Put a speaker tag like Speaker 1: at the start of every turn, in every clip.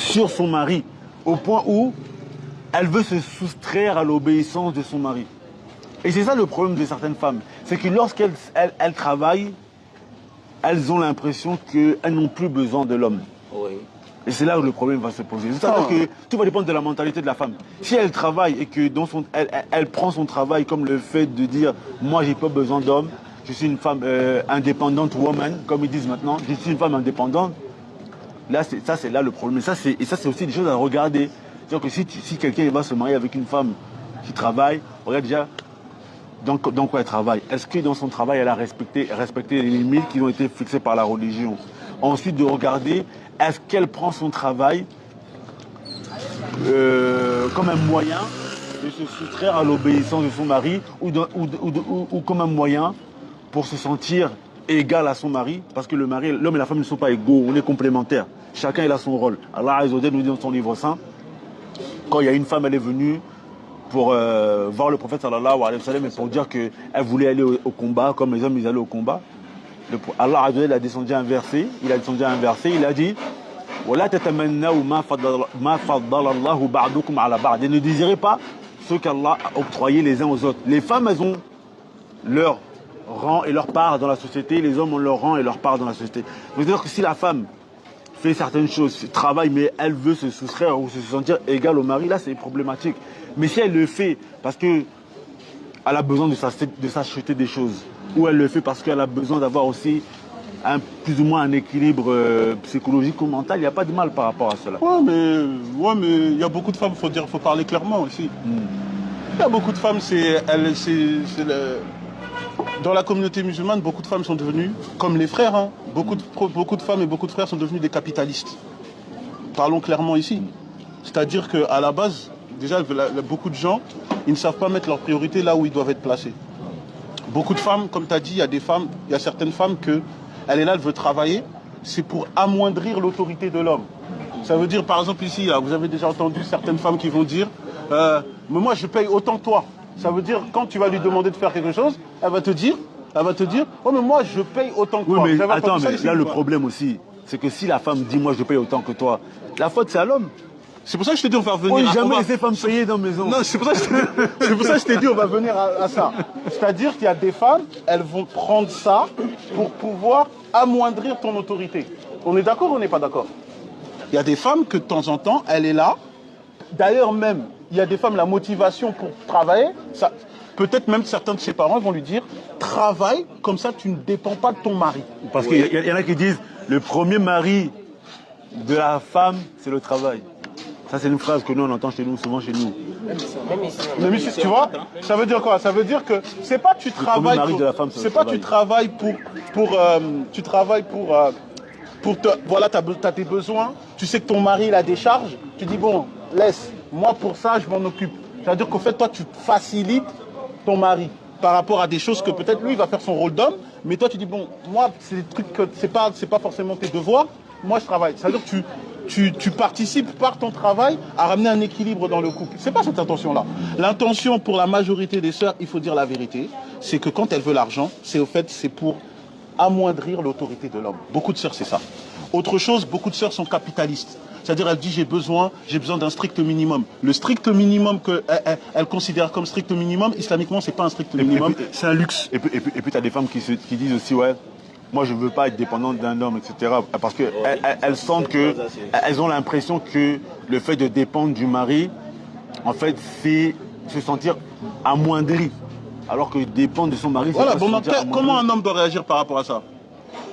Speaker 1: sur son mari, au point où elle veut se soustraire à l'obéissance de son mari. Et c'est ça le problème de certaines femmes. C'est que lorsqu'elles travaillent, elles ont l'impression qu'elles n'ont plus besoin de l'homme.
Speaker 2: Oui.
Speaker 1: Et c'est là où le problème va se poser. C'est-à-dire que tout va dépendre de la mentalité de la femme. Si elle travaille et que elle prend son travail comme le fait de dire « moi, j'ai pas besoin d'homme, je suis une femme indépendante woman », comme ils disent maintenant, « je suis une femme indépendante », là, c'est là le problème. Et ça, c'est aussi des choses à regarder. C'est-à-dire que si quelqu'un va se marier avec une femme qui travaille, regarde déjà dans quoi elle travaille. Est-ce que dans son travail, elle a respecté les limites qui ont été fixées par la religion? Ensuite, de regarder, est-ce qu'elle prend son travail comme un moyen de se soustraire à l'obéissance de son mari ou comme un moyen pour se sentir égal à son mari? Parce que l'homme et la femme ne sont pas égaux, on est complémentaires. Chacun il a son rôle. Allah Azza wa Jalla nous dit dans son livre saint, quand il y a une femme, elle est venue pour voir le prophète sallallahu alayhi wa sallam et pour dire qu'elle voulait aller au combat, comme les hommes ils allaient au combat. Allah Azza wa Jalla a descendu un verset, il a dit وَلَا تَتَمَنَّوْا مَا فَضَّلَ اللَّهُ بَعْضُكُمْ عَلَى بَعْضٍ. Et ne désirez pas ce qu'Allah a octroyé les uns aux autres. Les femmes, elles ont leur rang et leur part dans la société, les hommes ont leur rang et leur part dans la société. C'est-à-dire que si la femme fait certaines choses, travaille, mais elle veut se soustraire ou se sentir égale au mari, là c'est problématique. Mais si elle le fait parce qu'elle a besoin de s'acheter des choses, ou elle le fait parce qu'elle a besoin d'avoir aussi plus ou moins un équilibre psychologique ou mental, il n'y a pas de mal par rapport à cela.
Speaker 3: Ouais, mais il y a beaucoup de femmes, faut parler clairement aussi. Il y a beaucoup de femmes, dans la communauté musulmane, beaucoup de femmes sont devenues, comme les frères, hein, beaucoup de femmes et beaucoup de frères sont devenus des capitalistes. Parlons clairement ici. C'est-à-dire qu'à la base, déjà, beaucoup de gens, ils ne savent pas mettre leurs priorités là où ils doivent être placés. Beaucoup de femmes, comme tu as dit, il y a certaines femmes elle est là, elle veut travailler, c'est pour amoindrir l'autorité de l'homme. Ça veut dire, par exemple ici, là, vous avez déjà entendu certaines femmes qui vont dire mais moi je paye autant que toi. Ça veut dire, quand tu vas lui demander de faire quelque chose, elle va te dire, oh mais moi je paye autant que toi.
Speaker 1: Oui, mais attends, mais là le problème aussi, c'est que si la femme dit moi je paye autant que toi, la faute c'est à l'homme.
Speaker 3: C'est pour ça que je t'ai dit on va revenir.
Speaker 1: Oui, jamais laisser femmes payer dans la maison.
Speaker 3: Non, c'est pour ça que je t'ai dit on va venir à ça. C'est-à-dire qu'il y a des femmes, elles vont prendre ça pour pouvoir amoindrir ton autorité. On est d'accord ou on n'est pas d'accord? Il y a des femmes que de temps en temps, elle est là. D'ailleurs même, il y a des femmes, la motivation pour travailler, peut-être même certains de ses parents vont lui dire travaille, comme ça tu ne dépends pas de ton mari.
Speaker 1: Parce qu'il y en a qui disent le premier mari de la femme, c'est le travail. Ça, c'est une phrase que nous, on entend chez nous, souvent chez nous.
Speaker 3: Mais tu vois, ça veut dire quoi? Ça veut dire que c'est pas tu travailles voilà, t'as tes besoins, tu sais que ton mari il a des charges, tu dis bon, laisse, moi pour ça, je m'en occupe. C'est-à-dire qu'au fait, toi, tu facilites ton mari par rapport à des choses que peut-être lui, il va faire son rôle d'homme, mais toi, tu dis bon, moi, c'est des trucs que c'est pas forcément tes devoirs, moi, je travaille. C'est-à-dire que tu participes par ton travail à ramener un équilibre dans le couple. C'est pas cette intention-là. L'intention pour la majorité des sœurs, il faut dire la vérité, c'est que quand elle veut l'argent, c'est pour amoindrir l'autorité de l'homme. Beaucoup de sœurs, c'est ça. Autre chose, beaucoup de sœurs sont capitalistes. C'est-à-dire, elle dit j'ai besoin d'un strict minimum. Le strict minimum qu'elle considère comme strict minimum, islamiquement, c'est pas un strict minimum, c'est un luxe.
Speaker 1: Et puis tu as des femmes qui disent aussi, ouais, moi je ne veux pas être dépendante d'un homme, etc. Parce qu'elles sentent elles ont l'impression que le fait de dépendre du mari, en fait, c'est se sentir amoindri. Alors que dépendre de son mari,
Speaker 3: voilà, bon, comment un homme doit réagir par rapport à ça?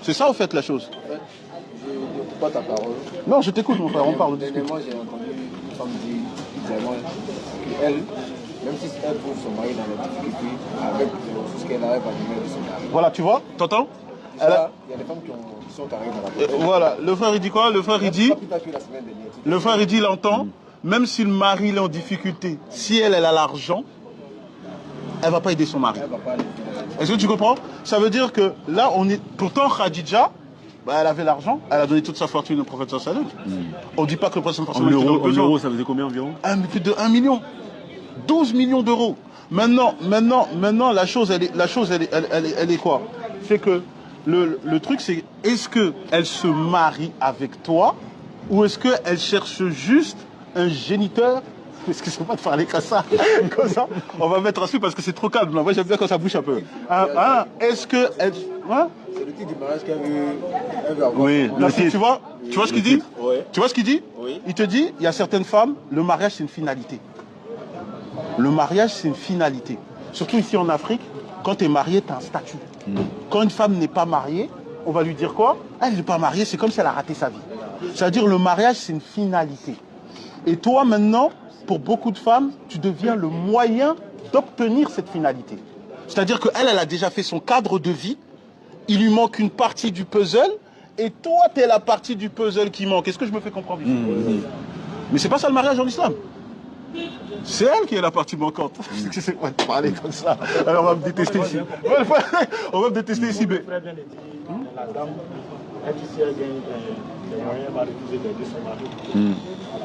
Speaker 3: C'est ça, au fait, la chose.
Speaker 4: Je n'écoute pas ta parole.
Speaker 3: Non, je t'écoute, mon frère, on parle.
Speaker 4: Dernièrement, j'ai entendu une femme dire clairement qu'elle, même si elle trouve son mari dans la difficulté, avec tout ce qu'elle arrive à lui mettre de son mari.
Speaker 3: Voilà, tu vois, t'entends?
Speaker 4: Il y a des femmes qui sont arrivées dans la difficulté.
Speaker 3: Voilà, le frère, il dit quoi? Le frère, il dit, il entend, même si le mari est en difficulté, si elle a l'argent, elle ne va pas aider son mari. Est-ce que tu comprends? Ça veut dire que là, pourtant, Khadija, elle avait l'argent, elle a donné toute sa fortune au prophète sallallahu alayhi wa sallam. On ne dit pas que le prophète sallallahu alayhi wa sallam...
Speaker 1: En euros, ça faisait combien environ?
Speaker 3: Plus de 1 million. 12 millions d'euros. Maintenant, la chose, elle est quoi? C'est que le truc, c'est est-ce qu'elle se marie avec toi Ou est-ce qu'elle cherche juste un géniteur? Excusez-moi de parler comme ça. Comme ça. On va mettre ensuite parce que c'est trop calme. Moi, j'aime bien quand ça bouge un peu. Est-ce que... Hein?
Speaker 4: C'est le titre du mariage qu'elle veut avoir.
Speaker 1: Oui,
Speaker 3: Non, tu vois ce qu'il dit?
Speaker 4: Oui.
Speaker 3: Tu vois ce qu'il dit?
Speaker 4: Oui.
Speaker 3: Il te dit, il y a certaines femmes, le mariage c'est une finalité. Le mariage c'est une finalité. Surtout ici en Afrique, quand tu es marié, tu as un statut. Quand une femme n'est pas mariée, on va lui dire quoi? Elle n'est pas mariée, c'est comme si elle a raté sa vie. C'est-à-dire le mariage c'est une finalité. Et toi maintenant, pour beaucoup de femmes, tu deviens le moyen d'obtenir cette finalité. C'est-à-dire qu'elle, elle a déjà fait son cadre de vie, il lui manque une partie du puzzle, et toi, tu es la partie du puzzle qui manque. Est-ce que je me fais comprendre ici? Mais c'est pas ça le mariage en islam. C'est elle qui est la partie manquante. C'est quoi de parler comme ça? Alors on va me détester ici. On va me détester ici. Mais...
Speaker 2: La dame, elle dit si elle gagne les moyens, elle va refuser d'aider son mari.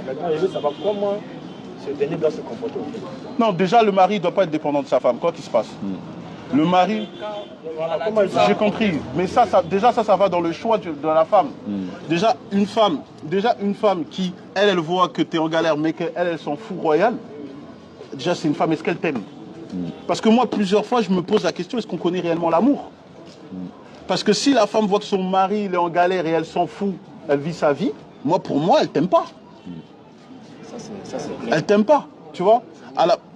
Speaker 2: Maintenant, elle veut savoir comment ce dernier doit se comporter au fait.
Speaker 3: Non, déjà, le mari ne doit pas être dépendant de sa femme. Quoi qu'il se passe. Le mari, j'ai compris. Mais ça va dans le choix de la femme. Déjà, une femme qui, elle voit que tu es en galère, mais qu'elle s'en fout royal. Déjà, c'est une femme, est-ce qu'elle t'aime? Parce que moi, plusieurs fois, je me pose la question, est-ce qu'on connaît réellement l'amour? Parce que si la femme voit que son mari il est en galère et elle s'en fout, elle vit sa vie, pour moi, elle t'aime pas.
Speaker 4: Ça, c'est clair.
Speaker 3: Elle t'aime pas, tu vois?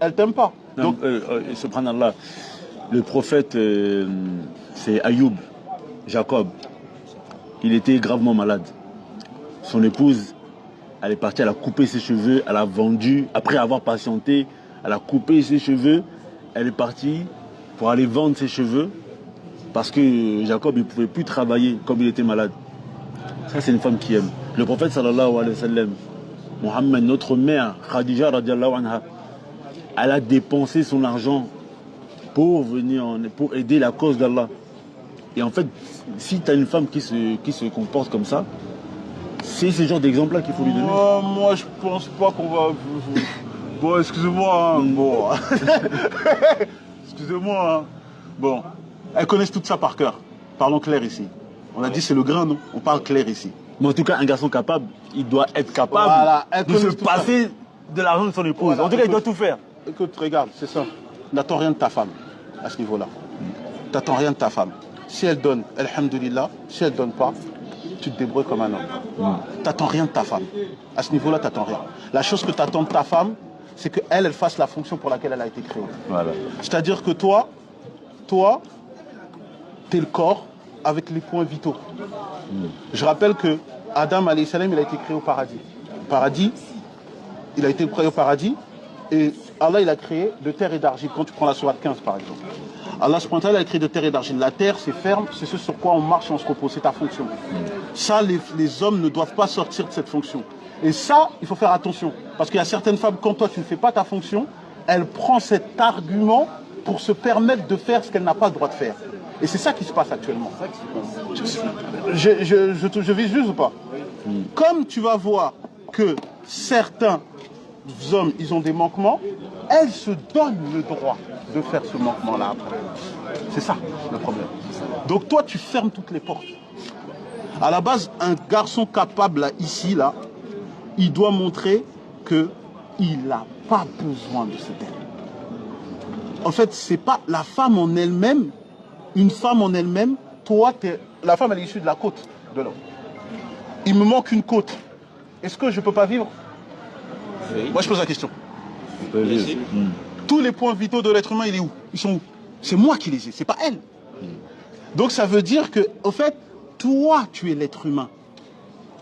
Speaker 3: Elle t'aime pas.
Speaker 1: Donc, subhanallah, le prophète, c'est Ayoub, Jacob. Il était gravement malade. Son épouse, elle est partie, elle a coupé ses cheveux, elle a vendu. Après avoir patienté, elle a coupé ses cheveux. Elle est partie pour aller vendre ses cheveux parce que Jacob, il ne pouvait plus travailler comme il était malade. Ça, c'est une femme qui aime. Le prophète, sallallahu alayhi wa sallam, Mohammed, notre mère, Khadija, radiallahu anha, elle a dépensé son argent pour aider la cause d'Allah. Et en fait, si tu as une femme qui se comporte comme ça, c'est ce genre d'exemple-là qu'il faut lui donner.
Speaker 3: Moi, je pense pas qu'on va... Bon, excusez-moi. Bon. Excusez-moi. Bon. Elles connaissent tout ça par cœur. Parlons clair ici. On a dit c'est le grain, non? On parle clair ici.
Speaker 1: Mais en tout cas, un garçon capable, il doit être capable de se passer de l'argent de son épouse. En tout cas, il doit tout faire.
Speaker 3: Écoute, regarde, c'est ça. N'attends rien de ta femme à ce niveau-là. T'attends rien de ta femme. Si elle donne, alhamdoulilah. Si elle donne pas, tu te débrouilles comme un homme. T'attends rien de ta femme. À ce niveau-là, t'attends rien. La chose que t'attends de ta femme, c'est qu'elle fasse la fonction pour laquelle elle a été créée.
Speaker 1: Voilà.
Speaker 3: C'est-à-dire que toi, t'es le corps avec les points vitaux. Je rappelle que Adam alayhi salam, il a été créé au paradis. Il a été créé au paradis et Allah il a créé de terre et d'argile. Quand tu prends la sourate 15 par exemple. Allah subhanahu wa ta'ala a créé de terre et d'argile. La terre c'est ferme, c'est ce sur quoi on marche et on se repose, c'est ta fonction. Ça les hommes ne doivent pas sortir de cette fonction. Et ça, il faut faire attention. Parce qu'il y a certaines femmes, quand toi tu ne fais pas ta fonction, elle prend cet argument pour se permettre de faire ce qu'elle n'a pas le droit de faire. Et c'est ça qui se passe actuellement. Je vis juste ou pas? Comme tu vas voir que certains hommes, ils ont des manquements, elles se donnent le droit de faire ce manquement-là après. C'est ça le problème. Donc toi, tu fermes toutes les portes. À la base, un garçon capable là, ici, là, il doit montrer qu'il n'a pas besoin de cette aide. En fait, c'est pas la femme en elle-même. Une femme en elle-même, la femme elle est issue de la côte de l'homme. Il me manque une côte. Est-ce que je ne peux pas vivre? Oui. Moi je pose la question. Tous les points vitaux de l'être humain, ils sont où? C'est moi qui les ai, c'est pas elle. Donc ça veut dire que, au fait, toi tu es l'être humain.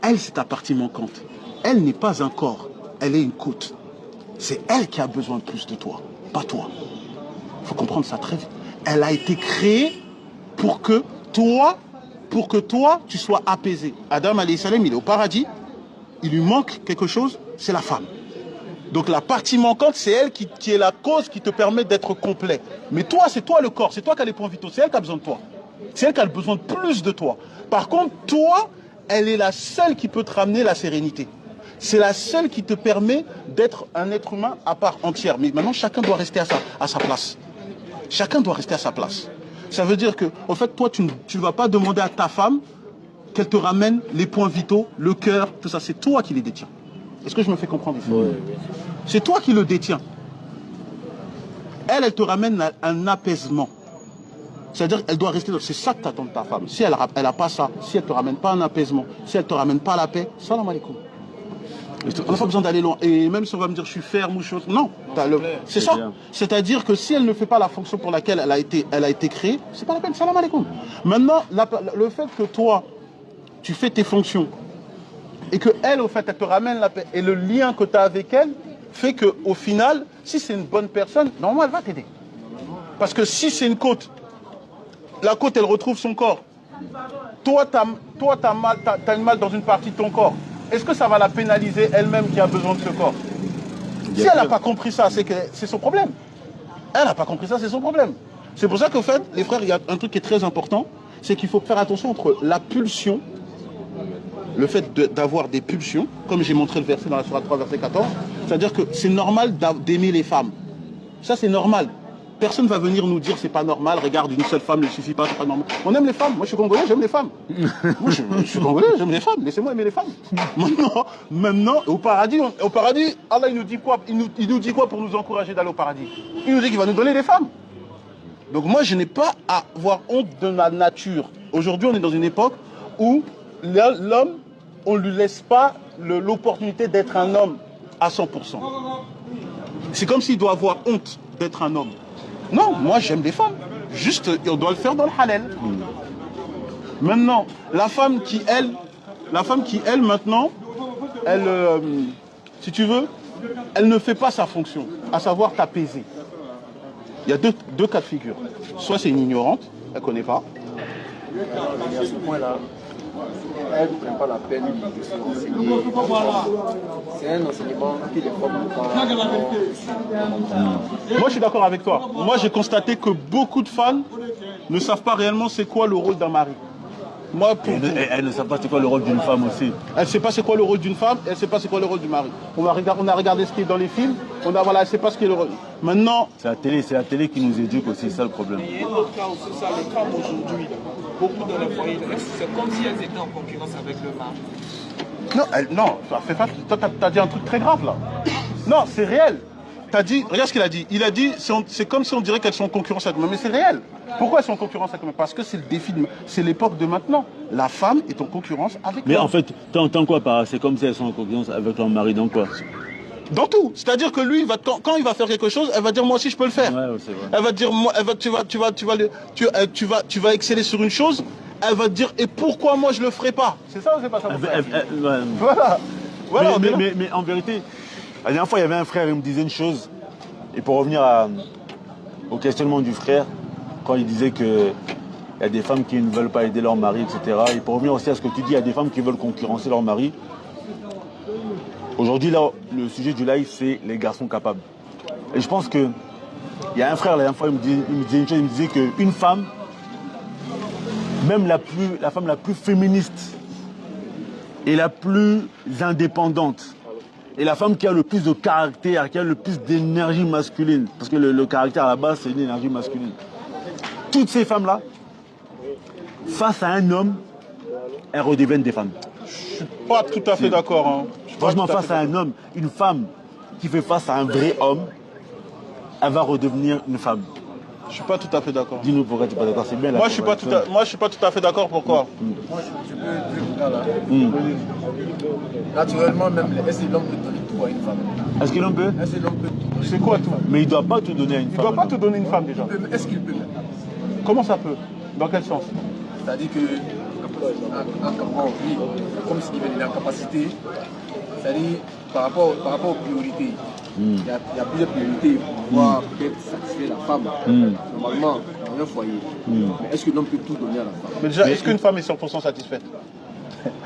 Speaker 3: Elle c'est ta partie manquante. Elle n'est pas un corps, elle est une côte. C'est elle qui a besoin de plus de toi, pas toi. Il faut comprendre ça très vite. Elle a été créée pour que toi, tu sois apaisé. Adam alayhi salam, il est au paradis, il lui manque quelque chose, c'est la femme. Donc la partie manquante, c'est elle qui est la cause qui te permet d'être complet. Mais toi, c'est toi le corps, c'est toi qui as les points vitaux, c'est elle qui a besoin de toi. C'est elle qui a besoin de plus de toi. Par contre, toi, elle est la seule qui peut te ramener la sérénité. C'est la seule qui te permet d'être un être humain à part entière. Mais maintenant, chacun doit rester à sa place. Chacun doit rester à sa place. Ça veut dire que, en fait, toi, tu ne vas pas demander à ta femme qu'elle te ramène les points vitaux, le cœur, tout ça, c'est toi qui les détiens. Est-ce que je me fais comprendre ici? C'est toi qui le détiens. Elle te ramène un apaisement. C'est-à-dire qu'elle doit rester... C'est ça que t'attends de ta femme. Si elle n'a pas ça, si elle ne te ramène pas un apaisement, si elle ne te ramène pas la paix, salam alaikum. On n'a pas besoin d'aller loin. Et même si on va me dire je suis ferme ou chose... Non, c'est ça. C'est-à-dire que si elle ne fait pas la fonction pour laquelle elle a été créée, c'est pas la peine, salam alaikum. Maintenant, le fait que toi, tu fais tes fonctions et qu'elle, au fait, elle te ramène la paix et le lien que tu as avec elle fait qu'au final, si c'est une bonne personne, normalement, elle va t'aider. Parce que si c'est une côte, la côte, elle retrouve son corps. Toi, tu as une mal dans une partie de ton corps. Est-ce que ça va la pénaliser elle-même qui a besoin de ce corps? Si elle n'a pas compris ça, c'est son problème. Elle n'a pas compris ça, c'est son problème. C'est pour ça qu'en fait, les frères, il y a un truc qui est très important, c'est qu'il faut faire attention entre la pulsion, le fait d'avoir des pulsions, comme j'ai montré le verset dans la Sourate 3, verset 14, c'est-à-dire que c'est normal d'aimer les femmes. Ça, c'est normal. Personne ne va venir nous dire c'est pas normal, regarde, une seule femme ne suffit pas, c'est pas normal. On aime les femmes, moi je suis congolais, j'aime les femmes. Moi je suis congolais, j'aime les femmes, laissez-moi aimer les femmes. Maintenant, au paradis, Allah il nous dit quoi? Il nous dit quoi pour nous encourager d'aller au paradis? Il nous dit qu'il va nous donner des femmes. Donc moi je n'ai pas à avoir honte de ma nature. Aujourd'hui on est dans une époque où l'homme, on ne lui laisse pas l'opportunité d'être un homme à 100%. C'est comme s'il doit avoir honte d'être un homme. Non, moi j'aime les femmes. Juste, on doit le faire dans le halal. Maintenant, la femme qui, elle, maintenant, elle, si tu veux, elle ne fait pas sa fonction, à savoir t'apaiser. Il y a deux cas de figure. Soit c'est une ignorante, elle ne connaît pas.
Speaker 4: À ce point-là, elle ne prend pas la peine de se renseigner. C'est un enseignement que les femmes n'ont pas.
Speaker 3: Moi, je suis d'accord avec toi. Moi, j'ai constaté que beaucoup de femmes ne savent pas réellement c'est quoi le rôle d'un mari. Moi,
Speaker 1: elle ne sait pas c'est quoi le rôle d'une femme aussi.
Speaker 3: Elle ne sait pas c'est quoi le rôle d'une femme, elle ne sait pas c'est quoi le rôle du mari. On a regardé ce qui est dans les films, elle ne sait pas ce qui est le rôle. Maintenant...
Speaker 1: C'est la télé qui nous éduque aussi, c'est ça le problème.
Speaker 5: Il y a un autre cas aussi, ça, les femmes aujourd'hui, beaucoup dans les foyers, c'est comme si elles étaient en concurrence avec le mari.
Speaker 3: Non, ça fait pas. Toi, t'as dit un truc très grave là. Non, c'est réel. T'as dit, regarde ce qu'il a dit. Il a dit, c'est comme si on dirait qu'elles sont en concurrence avec moi, mais c'est réel. Pourquoi elles sont en concurrence avec moi? Parce que c'est le défi, c'est l'époque de maintenant. La femme est en concurrence avec
Speaker 1: Mais
Speaker 3: l'homme.
Speaker 1: en fait, t'entends quoi par c'est comme si elles sont en concurrence avec leur mari, dans quoi?
Speaker 3: Dans tout. C'est-à-dire que lui, quand il va faire quelque chose, elle va dire moi aussi je peux le faire.
Speaker 1: Ouais, c'est vrai.
Speaker 3: Elle va dire moi, tu vas exceller sur une chose. Elle va te dire et pourquoi moi je le ferai pas? C'est ça ou c'est pas ça?
Speaker 1: Voilà.
Speaker 3: Voilà.
Speaker 1: Mais en vérité, la dernière fois, il y avait un frère, il me disait une chose. Et pour revenir au questionnement du frère, quand il disait qu'il y a des femmes qui ne veulent pas aider leur mari, etc. Et pour revenir aussi à ce que tu dis, il y a des femmes qui veulent concurrencer leur mari. Aujourd'hui, là, le sujet du live, c'est les garçons capables. Et je pense que il y a un frère, la dernière fois, il me disait une chose, il me disait qu'une femme, même la femme la plus féministe et la plus indépendante, et la femme qui a le plus de caractère, qui a le plus d'énergie masculine, parce que le caractère à la base, c'est une énergie masculine. Toutes ces femmes-là, face à un homme, elles redeviennent des femmes.
Speaker 3: Je suis pas tout à fait d'accord. Hein.
Speaker 1: Franchement, face à un homme, une femme qui fait face à un vrai homme, elle va redevenir une femme.
Speaker 3: Je suis pas tout à fait d'accord.
Speaker 1: Dis-nous pourquoi tu n'es pas d'accord. C'est bien.
Speaker 3: Moi, je suis pas tout à fait d'accord. Pourquoi?
Speaker 4: Moi, je peux dire là. Naturellement, même, est-ce que l'homme peut donner tout à une femme?
Speaker 1: Est-ce que l'homme peut?
Speaker 4: Est-ce que l'homme peut tout donner?
Speaker 3: C'est quoi tout?
Speaker 1: Mais il ne doit pas tout donner à une
Speaker 3: Il
Speaker 1: femme.
Speaker 3: ne doit pas te donner une femme déjà.
Speaker 4: Est-ce qu'il peut même?
Speaker 3: Comment ça peut? Dans quel sens?
Speaker 4: C'est-à-dire que, oui, comme ce qu'il veut dire, la capacité, c'est-à-dire par rapport aux priorités. Il y a plusieurs priorités pour pouvoir peut-être satisfaire la femme, normalement, dans un foyer. Mais est-ce que l'homme peut tout donner à la femme?
Speaker 3: Mais déjà, est-ce qu'une femme est 100% satisfaite?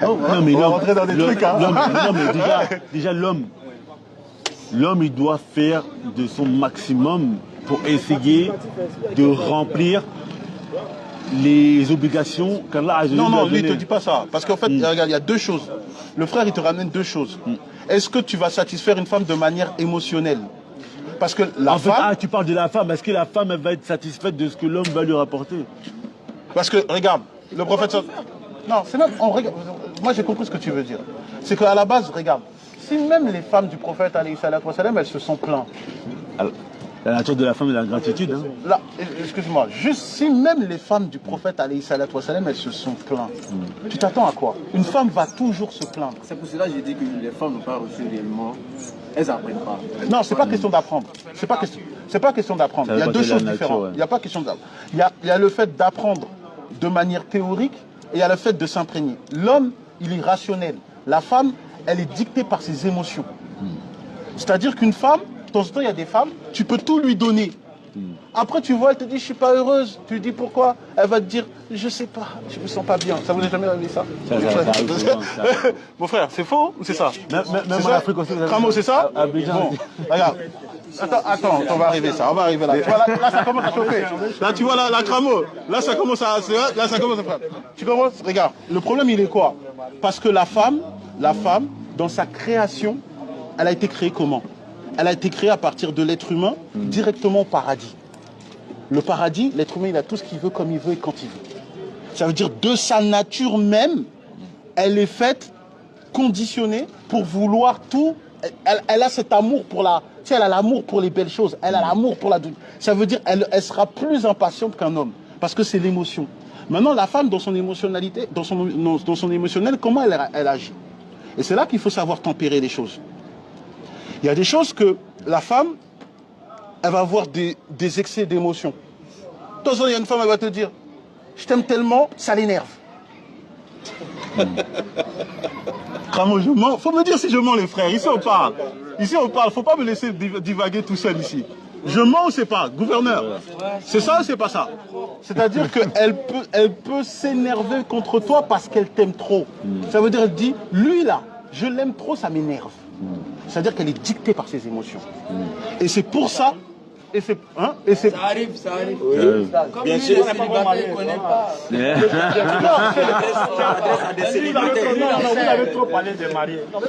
Speaker 1: Non, mais
Speaker 3: on va rentrer dans des trucs. Hein.
Speaker 1: Non, mais déjà l'homme, il doit faire de son maximum pour essayer de remplir les obligations qu'Allah a données.
Speaker 3: Non, lui, il ne te dit pas ça. Parce qu'en fait, regarde, il y a deux choses. Le frère, il te ramène deux choses. Est-ce que tu vas satisfaire une femme de manière émotionnelle? Parce que la femme...
Speaker 1: tu parles de la femme. Est-ce que la femme elle va être satisfaite de ce que l'homme va lui rapporter?
Speaker 3: Parce que, regarde, le prophète... Non, c'est même... Moi, j'ai compris ce que tu veux dire. C'est qu'à la base, regarde, si même les femmes du prophète, alayhi salatu wa salam, elles se sont plaintes.
Speaker 1: La nature de la femme est la gratitude. Hein.
Speaker 3: Là, excuse-moi, juste si même les femmes du prophète, alayhi salatu wa salam, elles se sont plaintes, tu t'attends à quoi? Une femme va toujours se plaindre.
Speaker 4: C'est pour cela que j'ai dit que les femmes n'ont pas reçu réellement, elles n'apprennent pas.
Speaker 3: Non, c'est pas question d'apprendre. C'est pas question d'apprendre. Il y a deux choses différentes. Il n'y a pas question d'apprendre. Il y a le fait d'apprendre de manière théorique et il y a le fait de s'imprégner. L'homme, il est rationnel. La femme, elle est dictée par ses émotions. C'est-à-dire qu'une femme, de temps en temps, il y a des femmes, tu peux tout lui donner. Après, tu vois, elle te dit, je suis pas heureuse. Tu lui dis pourquoi? Elle va te dire, je sais pas, je me sens pas bien. Ça vous a jamais arrivé ça? Mon frère, c'est faux ou c'est ça?
Speaker 1: Même en Afrique aussi.
Speaker 3: Cramo, c'est ça?
Speaker 1: Bon,
Speaker 3: regarde. Attends, on va arriver ça. On va arriver là. Tu vois, là, ça commence à chauffer. Là, tu vois, là, Cramo. Là, ça commence à faire. Tu commences? Regarde. Le problème, il est quoi? Parce que la femme, dans sa création, elle a été créée comment? Elle a été créée à partir de l'être humain directement au paradis. Le paradis, l'être humain, il a tout ce qu'il veut, comme il veut et quand il veut. Ça veut dire de sa nature même, elle est faite, conditionnée pour vouloir tout. Elle a cet amour pour la... Tu sais, elle a l'amour pour les belles choses. Elle a l'amour pour la... Ça veut dire elle sera plus impatiente qu'un homme. Parce que c'est l'émotion. Maintenant, la femme, dans son émotionnalité, dans son émotionnel, comment elle agit? Et c'est là qu'il faut savoir tempérer les choses. Il y a des choses que la femme, elle va avoir des excès d'émotion. De temps en temps, il y a une femme, elle va te dire, je t'aime tellement, ça l'énerve. Cramo, je mens. Faut me dire si je mens, les frères. Ici, on parle. Faut pas me laisser divaguer tout seul ici. Je mens ou c'est pas? Gouverneur. C'est ça ou c'est pas ça? C'est-à-dire qu'elle peut s'énerver contre toi parce qu'elle t'aime trop. Ça veut dire, elle dit, lui là, je l'aime trop, ça m'énerve. C'est-à-dire qu'elle est dictée par ses émotions. Et c'est pour ça... Ça arrive.
Speaker 4: Oui.
Speaker 5: Bien sûr, on n'est pas marié, on connaît pas.
Speaker 2: Vous avez trop parlé des mariés.
Speaker 3: Non,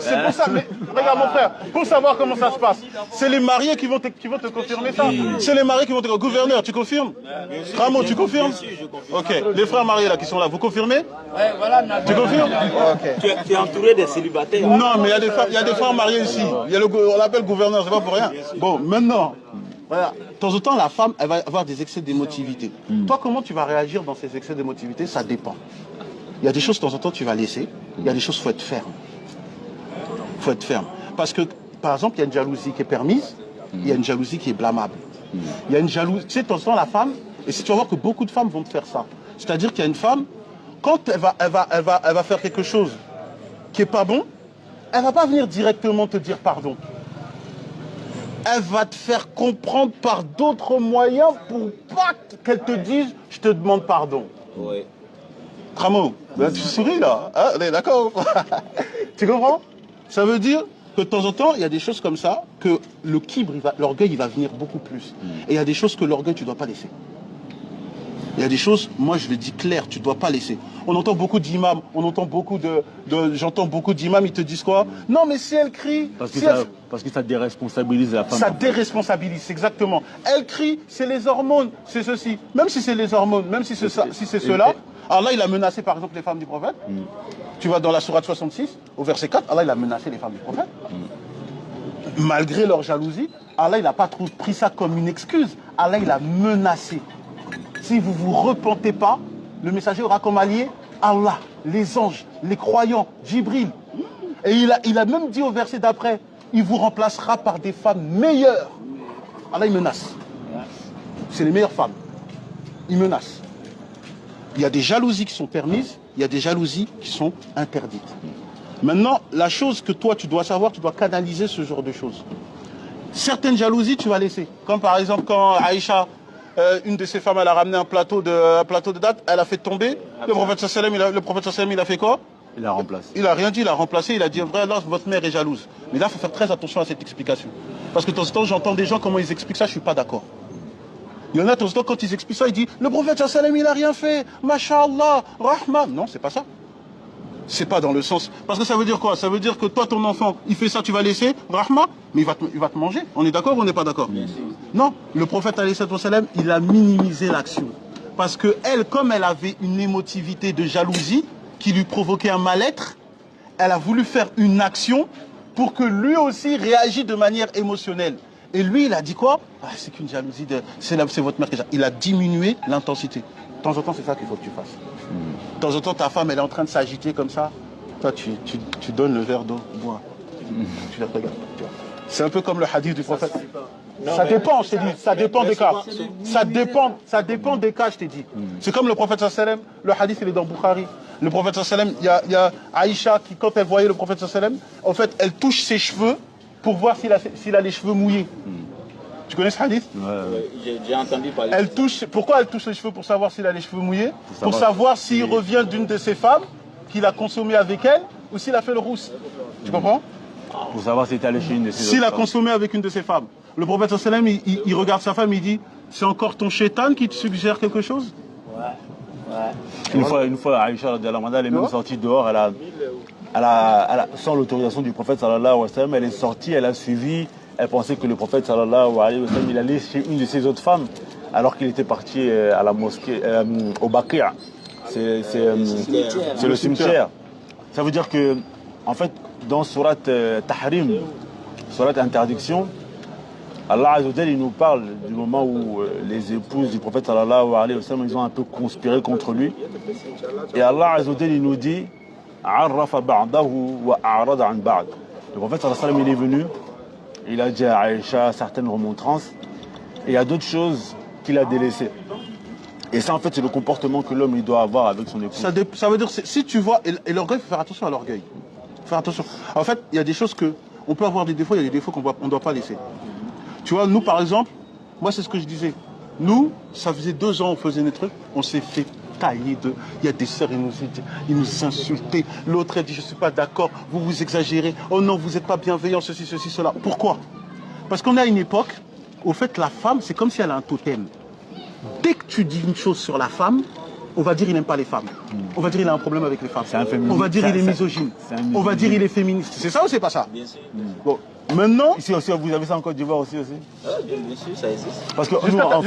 Speaker 3: c'est pour ça. Mais regarde mon frère, pour savoir comment ça se passe, c'est les mariés qui vont te confirmer ça. C'est les mariés qui vont te... Gouverneur, tu confirmes? Ramon, tu confirmes? Ok. Les frères mariés là qui sont là, vous confirmez?
Speaker 5: Ouais, voilà.
Speaker 3: Tu confirmes? Ok.
Speaker 5: Tu es entouré des célibataires.
Speaker 3: Non, mais il y a des frères mariés ici. On l'appelle gouverneur, c'est pas pour rien. Bon, maintenant... Voilà. De temps en temps, la femme, elle va avoir des excès d'émotivité. Toi, comment tu vas réagir dans ces excès d'émotivité? Ça dépend. Il y a des choses, de temps en temps, tu vas laisser. Il y a des choses, il faut être ferme. Il faut être ferme. Parce que, par exemple, il y a une jalousie qui est permise, il y a une jalousie qui est blâmable. Il y a une jalousie... Tu sais, de temps en temps, la femme, et si tu vas voir que beaucoup de femmes vont te faire ça. C'est-à-dire qu'il y a une femme, quand elle va faire quelque chose qui n'est pas bon, elle ne va pas venir directement te dire pardon. Elle va te faire comprendre par d'autres moyens pour pas qu'elle te dise « je te demande pardon ».
Speaker 5: Oui.
Speaker 3: Cramo, tu souris là, hein, d'accord? Tu comprends? Ça veut dire que de temps en temps, il y a des choses comme ça, que le kibre, l'orgueil, il va venir beaucoup plus. Et il y a des choses que l'orgueil, tu ne dois pas laisser. Il y a des choses, moi je le dis clair, tu ne dois pas laisser. On entend beaucoup d'imams, j'entends beaucoup d'imams, ils te disent quoi? Non mais si elle crie...
Speaker 1: Parce que ça déresponsabilise la femme.
Speaker 3: Ça déresponsabilise, exactement. Elle crie, c'est les hormones, c'est ceci. Même si c'est les hormones, même si c'est cela. Alors là, il a menacé par exemple les femmes du prophète. Tu vas dans la sourate 66, au verset 4, Allah il a menacé les femmes du prophète. Malgré leur jalousie, Allah il n'a pas pris ça comme une excuse. Allah il a menacé. Si vous ne vous repentez pas, le messager aura comme allié Allah, les anges, les croyants, Djibril. Et il a même dit au verset d'après, il vous remplacera par des femmes meilleures. Allah, il menace. C'est les meilleures femmes. Il menace. Il y a des jalousies qui sont permises, il y a des jalousies qui sont interdites. Maintenant, la chose que toi, tu dois savoir, tu dois canaliser ce genre de choses. Certaines jalousies, tu vas laisser. Comme par exemple, quand Aïcha... une de ces femmes, elle a ramené un plateau de dattes, elle a fait tomber. Le prophète sallam, il a fait quoi?
Speaker 1: Il a remplacé.
Speaker 3: Il a rien dit, il a remplacé, il a dit, vrai, là, votre mère est jalouse. Mais là, il faut faire très attention à cette explication. Parce que de temps en temps, j'entends des gens, comment ils expliquent ça, je ne suis pas d'accord. Il y en a, de temps en temps, quand ils expliquent ça, ils disent, le prophète sallam, il n'a rien fait, Masha'Allah, Rahman. Non, c'est pas ça. C'est pas dans le sens... Parce que ça veut dire quoi? Ça veut dire que toi, ton enfant, il fait ça, tu vas laisser, Rahma, mais il va te manger. On est d'accord ou on n'est pas d'accord? Non, le prophète, alayhi sallam, il a minimisé l'action. Parce que elle, comme elle avait une émotivité de jalousie qui lui provoquait un mal-être, elle a voulu faire une action pour que lui aussi réagisse de manière émotionnelle. Et lui, il a dit quoi? C'est qu'une jalousie, c'est votre mère qui a... Il a diminué l'intensité. De temps en temps, c'est ça qu'il faut que tu fasses. De temps en temps, ta femme, elle est en train de s'agiter comme ça. Toi, tu donnes le verre d'eau, bois. Tu la regardes. C'est un peu comme le hadith du prophète. Ça dépend, je t'ai dit. Ça dépend des cas. Ça dépend des cas, je t'ai dit. C'est comme le prophète sallam. Le hadith, il est dans Bukhari. Le prophète sallam, il y a Aïcha qui, quand elle voyait le prophète sallam, en fait, elle touche ses cheveux pour voir s'il a les cheveux mouillés. Tu connais ce hadith?
Speaker 6: J'ai entendu parler.
Speaker 3: Pourquoi elle touche les cheveux? Pour savoir s'il a les cheveux mouillés? Pour savoir s'il revient d'une de ses femmes qu'il a consommé avec elle ou s'il a fait le rousse. Tu comprends?
Speaker 1: Pour savoir s'il est allé chez une de ses femmes.
Speaker 3: S'il a consommé avec une de ses femmes. Le prophète sallam, il regarde sa femme, il dit, c'est encore ton shaitan qui te suggère quelque chose?
Speaker 1: Une fois, Aïcha, elle est même sortie dehors, sans l'autorisation du prophète sallallahu alayhi wa sallam, elle est sortie, elle a suivi, elle pensait que le prophèt sallallahu alayhi wa sallam, il allait chez une de ses autres femmes, alors qu'il était parti à la mosquée, au Baqi'. C'est le cimetière. Ça veut dire que, en fait, dans Surat Tahrim, Surat Interdiction, Allah Azza wa Jalla, il nous parle du moment où les épouses du prophète sallallahu alayhi wa sallam, ils ont un peu conspiré contre lui. Et Allah Azza wa Jalla, il nous dit Arrafa ba'dahu wa a'rada an ba'd. Le prophète sallallahu alayhi wa sallam, il est venu, il a dit à Aïcha certaines remontrances, et il y a d'autres choses qu'il a délaissées. Et ça, en fait, c'est le comportement que l'homme il doit avoir avec son épouse.
Speaker 3: Ça veut dire, si tu vois, et l'orgueil, il faut faire attention à l'orgueil. Faire attention. En fait, il y a des choses que, on peut avoir des défauts, il y a des défauts qu'on ne doit pas laisser. Tu vois, nous, par exemple, moi, c'est ce que je disais. Nous, ça faisait 2 ans, on faisait des trucs, on s'est fait tailler de... Il y a des sœurs, ils nous insultaient. L'autre, elle dit, je ne suis pas d'accord, vous exagérez. Oh non, vous n'êtes pas bienveillant, ceci, cela. Pourquoi? Parce qu'on est à une époque, au fait, la femme, c'est comme si elle a un totem. Dès que tu dis une chose sur la femme, on va dire il n'aime pas les femmes. On va dire il a un problème avec les femmes. On va dire il est misogyne. On va dire il est féministe. C'est ça ou c'est pas ça?
Speaker 6: Bien sûr.
Speaker 3: Bon, maintenant...
Speaker 1: Ici aussi, vous avez ça en Côte d'Ivoire aussi?
Speaker 6: Bien sûr, ça existe.
Speaker 1: Parce que nous, en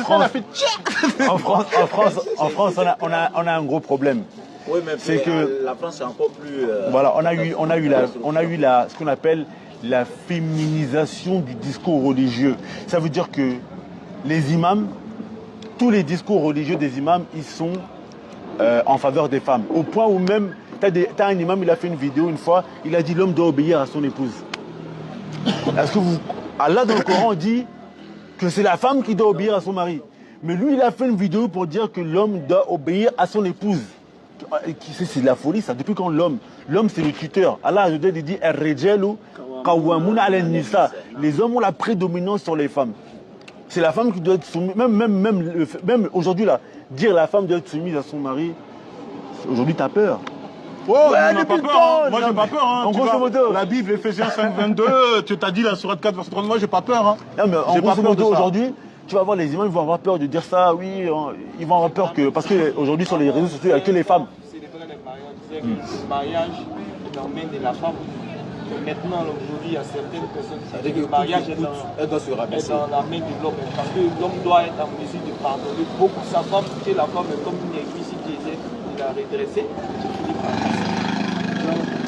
Speaker 1: France, on a un gros problème.
Speaker 6: Oui, mais
Speaker 1: c'est que
Speaker 6: la France est encore plus...
Speaker 1: Voilà, on a eu ce qu'on appelle la féminisation du discours religieux. Ça veut dire que les imams, tous les discours religieux des imams, ils sont en faveur des femmes. Au point où même, t'as un imam, il a fait une vidéo une fois, il a dit l'homme doit obéir à son épouse. Est-ce que Allah dans le Coran dit que c'est la femme qui doit obéir à son mari. Mais lui, il a fait une vidéo pour dire que l'homme doit obéir à son épouse. C'est de la folie, ça. Depuis quand l'homme c'est le tuteur. Allah il dit les hommes ont la prédominance sur les femmes. C'est la femme qui doit être soumise. Même aujourd'hui, là, dire la femme doit être soumise à son mari, aujourd'hui, t'as peur.
Speaker 3: Oh, ouais, depuis pas peur, hein. Moi, j'ai pas peur. Hein.
Speaker 1: En grosso modo.
Speaker 3: La Bible, Ephésiens 5:22, tu t'as dit la sourate 4, verset 30, moi, j'ai pas peur. Hein.
Speaker 1: Non, mais en grosso modo, aujourd'hui, tu vas voir les imams, ils vont avoir peur de dire ça, oui, ils vont avoir peur que. Parce qu'aujourd'hui, sur les réseaux sociaux, il n'y a que les femmes.
Speaker 5: Célébrer les mariages, disait que le mariage est dans la main de la femme. Maintenant, aujourd'hui, il y a certaines personnes qui disent que le mariage est dans la main de l'homme. Parce que l'homme doit être en mesure de pardonner beaucoup sa femme, que la femme est comme une aiguille, si tu essaies de la redresser, tu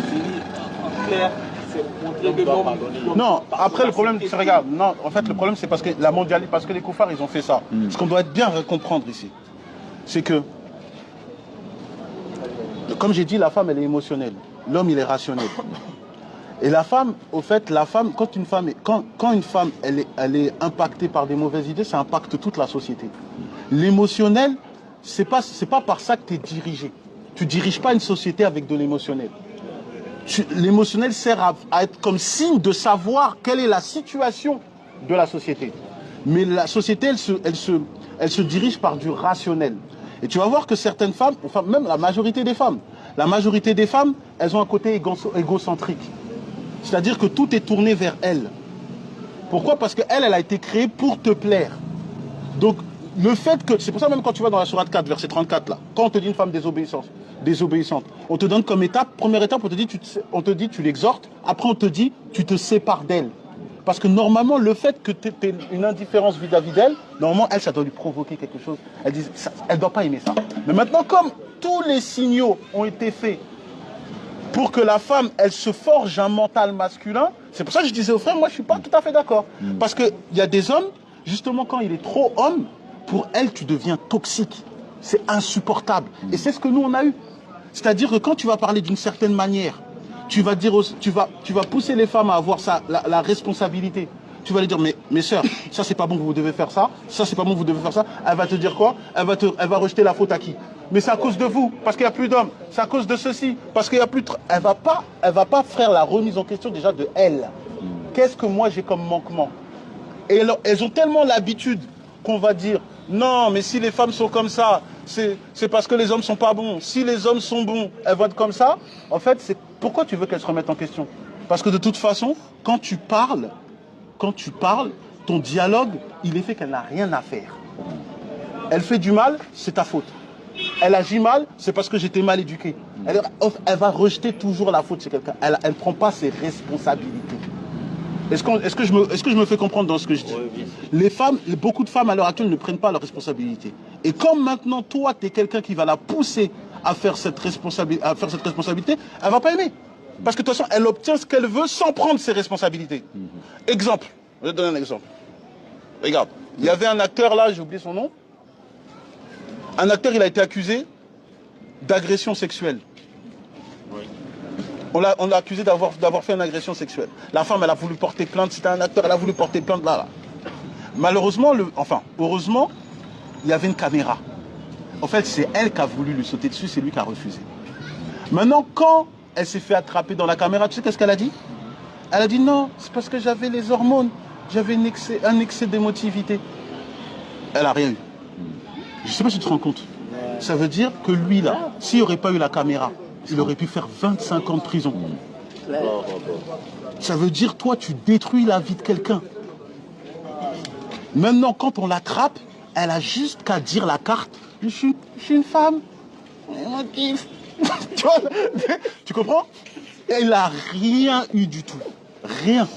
Speaker 5: finis par passer. Donc, c'est en clair, c'est montrer que l'homme.
Speaker 3: Non, après le problème, tu regardes, non, en fait, le problème, c'est parce que la mondialité, parce que les koufars, ils ont fait ça. Ce qu'on doit bien comprendre ici, c'est que, comme j'ai dit, la femme, elle est émotionnelle. L'homme, il est rationnel. Et la femme, au fait, quand une femme, elle est impactée par des mauvaises idées, ça impacte toute la société. L'émotionnel, c'est pas par ça que tu es dirigé. Tu diriges pas une société avec de l'émotionnel. L'émotionnel sert à être comme signe de savoir quelle est la situation de la société. Mais la société, elle se dirige par du rationnel. Et tu vas voir que certaines femmes, enfin même la majorité des femmes, elles ont un côté égocentrique. C'est-à-dire que tout est tourné vers elle. Pourquoi? Parce qu'elle a été créée pour te plaire. Donc, le fait que... C'est pour ça même quand tu vas dans la sourate 4, verset 34, là, quand on te dit une femme désobéissante, on te donne comme étape, première étape, on te dit tu l'exhortes, après on te dit tu te sépares d'elle. Parce que normalement, le fait que tu aies une indifférence vis-à-vis d'elle, normalement, elle, ça doit lui provoquer quelque chose. Elle ne doit pas aimer ça. Mais maintenant, comme tous les signaux ont été faits pour que la femme, elle se forge un mental masculin, c'est pour ça que je disais au frère, moi, je ne suis pas tout à fait d'accord. Parce qu'il y a des hommes, justement, quand il est trop homme, pour elle, tu deviens toxique. C'est insupportable. Et c'est ce que nous, on a eu. C'est-à-dire que quand tu vas parler d'une certaine manière, tu vas pousser les femmes à avoir la responsabilité. Tu vas lui dire, mais mes sœurs, ça c'est pas bon, vous devez faire ça. Ça c'est pas bon, vous devez faire ça. Elle va te dire quoi? Elle va rejeter la faute à qui? Mais c'est à cause de vous, parce qu'il n'y a plus d'hommes. C'est à cause de ceci, parce qu'il n'y a plus de... Elle va pas faire la remise en question déjà de elle. Qu'est-ce que moi j'ai comme manquement? Et elles ont tellement l'habitude qu'on va dire, non, mais si les femmes sont comme ça, c'est parce que les hommes sont pas bons. Si les hommes sont bons, elles vont être comme ça. En fait, c'est pourquoi tu veux qu'elles se remettent en question? Parce que de toute façon, quand tu parles, ton dialogue, il est fait qu'elle n'a rien à faire. Elle fait du mal, c'est ta faute. Elle agit mal, c'est parce que j'étais mal éduqué. Elle va rejeter toujours la faute chez quelqu'un. Elle ne prend pas ses responsabilités. Est-ce que je me fais comprendre dans ce que je dis? Les femmes, beaucoup de femmes à l'heure actuelle ne prennent pas leurs responsabilités. Et comme maintenant, toi, tu es quelqu'un qui va la pousser à faire cette responsabilité, elle ne va pas aimer. Parce que de toute façon, elle obtient ce qu'elle veut sans prendre ses responsabilités. Exemple, je vais te donner un exemple. Regarde, il y avait un acteur là, j'ai oublié son nom. Un acteur, il a été accusé d'agression sexuelle. On l'a accusé d'avoir fait une agression sexuelle. La femme, elle a voulu porter plainte. C'était un acteur, elle a voulu porter plainte là. Malheureusement, heureusement, il y avait une caméra. En fait, c'est elle qui a voulu lui sauter dessus, c'est lui qui a refusé. Maintenant, quand elle s'est fait attraper dans la caméra, tu sais qu'est-ce qu'elle a dit? Elle a dit non, c'est parce que j'avais les hormones, j'avais un excès d'émotivité. Elle n'a rien eu. Je ne sais pas si tu te rends compte. Ça veut dire que lui, là, s'il n'y aurait pas eu la caméra, il aurait pu faire 25 ans de prison. Ça veut dire, toi, tu détruis la vie de quelqu'un. Maintenant, quand on l'attrape, elle a juste qu'à dire la carte. Je suis une femme. Tu comprends? Elle n'a rien eu du tout. Rien.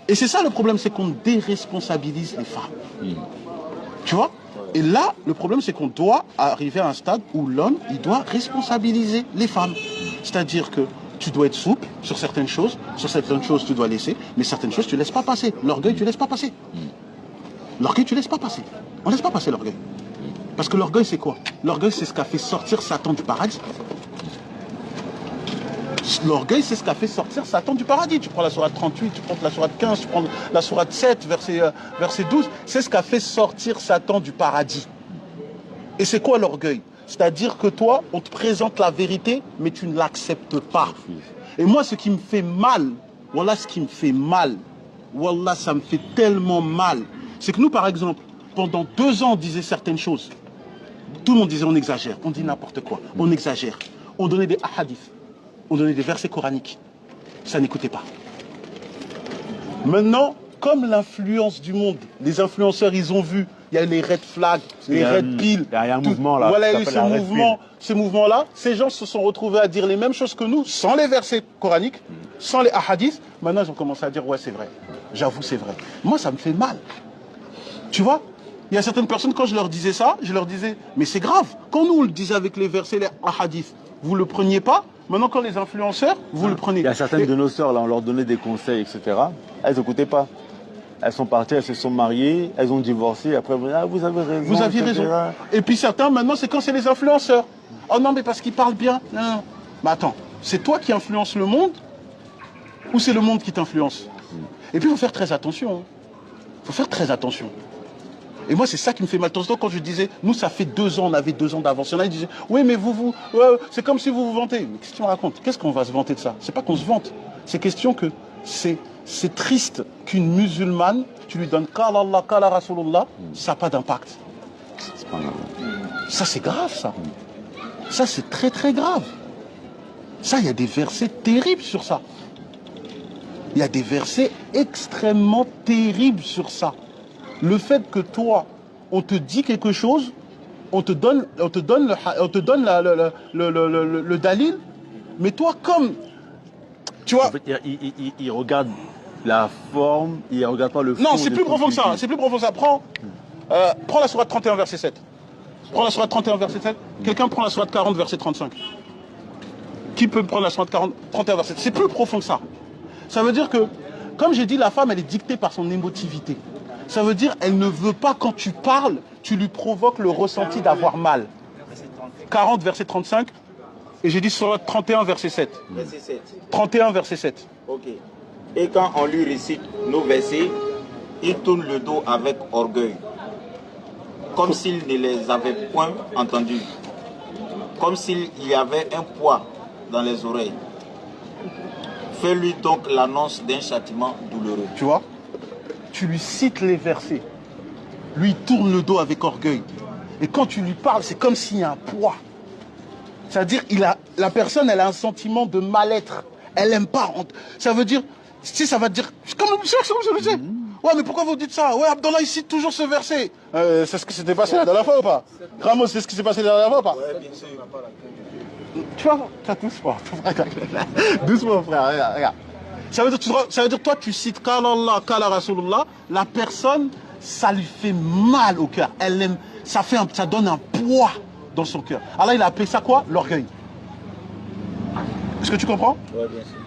Speaker 3: Et c'est ça le problème, c'est qu'on déresponsabilise les femmes. Tu vois? Et là, le problème, c'est qu'on doit arriver à un stade où l'homme, il doit responsabiliser les femmes. C'est-à-dire que tu dois être souple sur certaines choses tu dois laisser, mais certaines choses tu ne laisses pas passer. L'orgueil, tu ne laisses pas passer. L'orgueil, tu ne laisses pas passer. On ne laisse pas passer l'orgueil. Parce que l'orgueil, c'est quoi? L'orgueil, c'est ce qui a fait sortir Satan du paradis. L'orgueil, c'est ce qui a fait sortir Satan du paradis. Tu prends la sourate 38, tu prends la sourate 15, tu prends la sourate 7, verset 12. C'est ce qui a fait sortir Satan du paradis. Et c'est quoi l'orgueil? C'est-à-dire que toi, on te présente la vérité, mais tu ne l'acceptes pas. Et moi, ce qui me fait mal, voilà ce qui me fait mal, wallah, ça me fait tellement mal, c'est que nous, par exemple, pendant 2 ans, on disait certaines choses. Tout le monde disait on exagère, on dit n'importe quoi, on exagère. On donnait des hadiths, on donnait des versets coraniques. Ça n'écoutait pas. Maintenant, comme l'influence du monde, les influenceurs, ils ont vu, il y a les red flags, les red pills. Il y a un mouvement là. Voilà, ces mouvements-là, ces gens se sont retrouvés à dire les mêmes choses que nous, sans les versets coraniques, sans les hadiths. Maintenant, ils ont commencé à dire ouais, c'est vrai. J'avoue, c'est vrai. Moi, ça me fait mal. Tu vois? Il y a certaines personnes, quand je leur disais ça, je leur disais, mais c'est grave. Quand nous, on le disait avec les versets, les hadiths, vous ne le preniez pas. Maintenant, quand les influenceurs, vous le prenez.
Speaker 1: Il y a certaines de nos sœurs, là, on leur donnait des conseils, etc. Elles n'écoutaient pas. Elles sont parties, elles se sont mariées, elles ont divorcé. Après, ah, vous avez raison.
Speaker 3: Vous aviez raison. Et puis certains, maintenant, c'est quand c'est les influenceurs. Oh non, mais parce qu'ils parlent bien. Non. Mais attends, c'est toi qui influences le monde ou c'est le monde qui t'influence? Et puis, il faut faire très attention. Il faut faire très attention. Et moi, c'est ça qui me fait mal. Quand je disais, nous, ça fait 2 ans, on avait 2 ans d'avance. Il y en a qui disaient, oui, mais c'est comme si vous vous vantez. Mais qu'est-ce que tu me racontes? Qu'est-ce qu'on va se vanter de ça? C'est pas qu'on se vante. C'est question que c'est triste qu'une musulmane, tu lui donnes Qala Allah, Qala Rasulullah, ça n'a pas d'impact. Ça, c'est grave, ça. Ça, c'est très, très grave. Ça, il y a des versets terribles sur ça. Il y a des versets extrêmement terribles sur ça. Le fait que toi, on te dit quelque chose, on te donne le dalil, mais toi, comme, tu vois...
Speaker 1: En fait, il regarde la forme, il regarde pas le fond.
Speaker 3: Non, c'est plus profond que ça. C'est plus profond que ça. Prends la sourate 31, verset 7. Prends la sourate 31, verset 7. Quelqu'un prend la sourate 40, verset 35. Qui peut prendre la sourate 31, verset 7? C'est plus profond que ça. Ça veut dire que, comme j'ai dit, la femme, elle est dictée par son émotivité. Ça veut dire, elle ne veut pas, quand tu parles, tu lui provoques le ressenti d'avoir mal. 40, verset 35. Et j'ai dit sourate 31, verset 7.
Speaker 6: Verset 7.
Speaker 3: 31, verset 7.
Speaker 6: Ok. Et quand on lui récite nos versets, il tourne le dos avec orgueil, comme s'il ne les avait point entendus, comme s'il y avait un poids dans les oreilles. Fais-lui donc l'annonce d'un châtiment douloureux.
Speaker 3: Tu vois? Tu lui cites les versets. Lui, il tourne le dos avec orgueil. Et quand tu lui parles, c'est comme s'il y a un poids. C'est-à-dire, la personne, elle a un sentiment de mal-être. Elle n'aime pas. Ça veut dire, si ça va te dire, comme je le sais. Ouais, mais pourquoi vous dites ça? Ouais, Abdallah, il cite toujours ce verset. C'est ce qui s'était passé la dernière fois ou pas? Ramos, c'est ce qui s'est passé la dernière fois ou pas?
Speaker 6: Ouais, bien sûr.
Speaker 3: Tu vois, t'as doucement. Doucement, frère, regarde. Ça veut dire, toi, tu cites Kala Allah, Kala Rasulullah, la personne, ça lui fait mal au cœur. Elle aime, ça donne un poids dans son cœur. Allah, il a appelé ça quoi? L'orgueil. Est-ce que tu comprends?
Speaker 6: Ouais, bien sûr.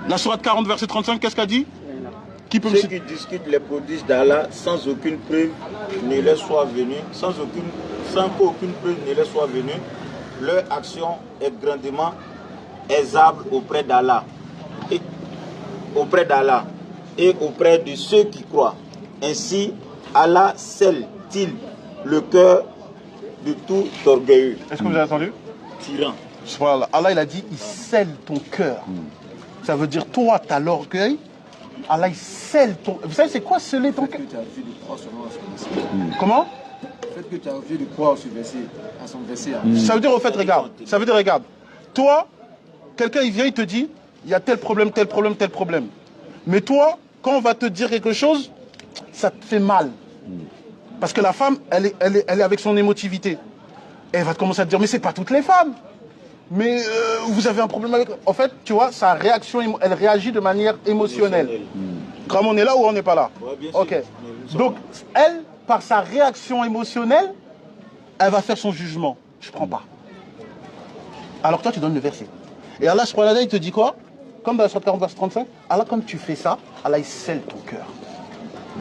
Speaker 3: La sourate 40, verset 35, qu'est-ce qu'elle dit? Qui peut me
Speaker 6: Ceux
Speaker 3: citer?
Speaker 6: qui discutent les prodiges d'Allah sans aucune preuve ne leur soit venue, sans qu'aucune preuve ne leur soit venue, leur action est grandement aisable auprès d'Allah et auprès de ceux qui croient. Ainsi, Allah scelle-t-il le cœur de tout orgueilleux.
Speaker 3: Est-ce que vous avez entendu?
Speaker 6: Tyran.
Speaker 3: Voilà. Allah, il a dit, il scelle ton cœur. Ça veut dire, toi, tu as l'orgueil. Allah, il scelle ton... Vous savez, c'est quoi sceller ton cœur?
Speaker 4: Tu as vu de croire seulement à son verset.
Speaker 3: Comment?
Speaker 4: Le fait que tu as vu de croire à son verset.
Speaker 3: Ça veut dire, au fait, regarde. Ça veut dire, regarde. Toi, quelqu'un, il vient, il te dit, il y a tel problème, tel problème, tel problème. Mais toi, quand on va te dire quelque chose, ça te fait mal. Parce que la femme, elle est avec son émotivité. Et elle va commencer à te dire, mais c'est pas toutes les femmes. Mais vous avez un problème avec... En fait, tu vois, sa réaction, elle réagit de manière émotionnelle. Comme on est là ou on n'est pas là?
Speaker 6: Ouais, bien sûr.
Speaker 3: Ok. Donc, elle, par sa réaction émotionnelle, elle va faire son jugement. Je prends pas. Alors toi, tu donnes le verset. Et Allah, subhanahu wa ta'ala, il te dit quoi? Comme dans la sourate 40, verset 35, Allah, quand tu fais ça, Allah, il scelle ton cœur.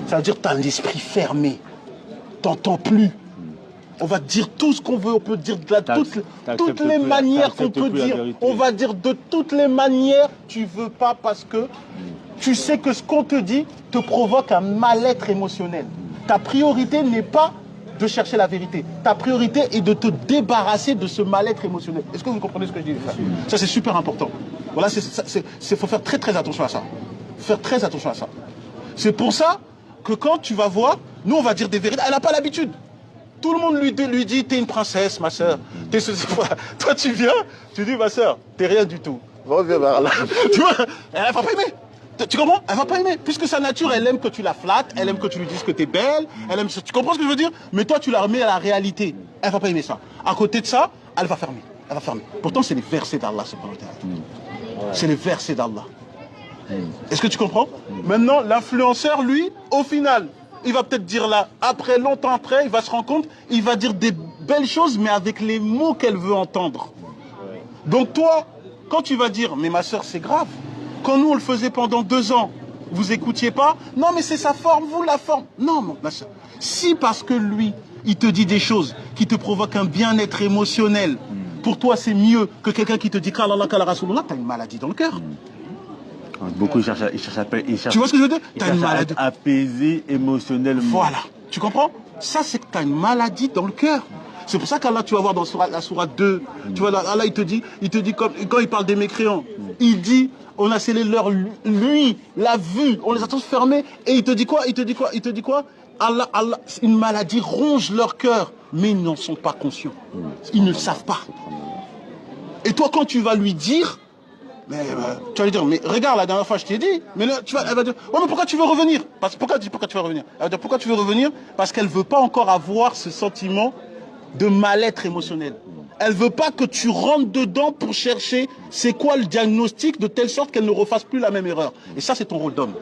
Speaker 3: Ça veut dire que tu as un esprit fermé. Tu n'entends plus. On va dire tout ce qu'on veut, on peut dire de toutes les manières qu'on peut dire. On va dire de toutes les manières, tu veux pas parce que tu sais que ce qu'on te dit te provoque un mal-être émotionnel. Ta priorité n'est pas de chercher la vérité. Ta priorité est de te débarrasser de ce mal-être émotionnel. Est-ce que vous comprenez ce que je dis? Ça, c'est super important. Voilà, faut faire très très attention à ça. Faire très attention à ça. C'est pour ça que quand tu vas voir, nous on va dire des vérités. Elle n'a pas l'habitude. Tout le monde lui dit, t'es une princesse, ma soeur. Toi, tu viens, tu dis, ma soeur, t'es rien du tout. Reviens vers là. Tu vois, elle va pas aimer. Tu comprends? Elle va pas aimer. Puisque sa nature, elle aime que tu la flattes, elle aime que tu lui dises que t'es belle, elle aime... Tu comprends ce que je veux dire? Mais toi, tu la remets à la réalité. Elle va pas aimer ça. À côté de ça, elle va fermer. Elle va fermer. Pourtant, c'est les versets d'Allah, c'est les versets d'Allah. Est-ce que tu comprends? Maintenant, l'influenceur, lui, au final... Il va peut-être dire là, après, longtemps après, il va se rendre compte, il va dire des belles choses, mais avec les mots qu'elle veut entendre. Donc toi, quand tu vas dire, mais ma soeur, c'est grave. Quand nous, on le faisait pendant 2 ans, vous écoutiez pas? Non, mais c'est sa forme, vous, la forme. Non, ma soeur. Si parce que lui, il te dit des choses qui te provoquent un bien-être émotionnel, pour toi, c'est mieux que quelqu'un qui te dit, Kala Allah, Kala Rasulullah, t'as une maladie dans le cœur.
Speaker 1: Beaucoup ils cherchent
Speaker 3: tu vois ce que je veux dire?
Speaker 1: T'as une maladie. Apaisé émotionnellement.
Speaker 3: Voilà. Tu comprends? Ça, c'est que tu as une maladie dans le cœur. C'est pour ça qu'Allah, tu vas voir dans la sourate 2, tu vois, Allah, il te dit quand il parle des mécréants, il dit, on a scellé leur lui, la vue, on les a tous fermés, et il te dit quoi? Allah, une maladie ronge leur cœur, mais ils n'en sont pas conscients. Ils ne le savent pas. Et toi, quand tu vas lui dire, mais tu vas lui dire, mais regarde, la dernière fois je t'ai dit, mais là, elle va dire, ouais, mais pourquoi tu veux revenir? Pourquoi tu veux revenir? Elle va dire, pourquoi tu veux revenir? Parce qu'elle ne veut pas encore avoir ce sentiment de mal-être émotionnel. Elle ne veut pas que tu rentres dedans pour chercher c'est quoi le diagnostic de telle sorte qu'elle ne refasse plus la même erreur. Et ça, c'est ton rôle d'homme.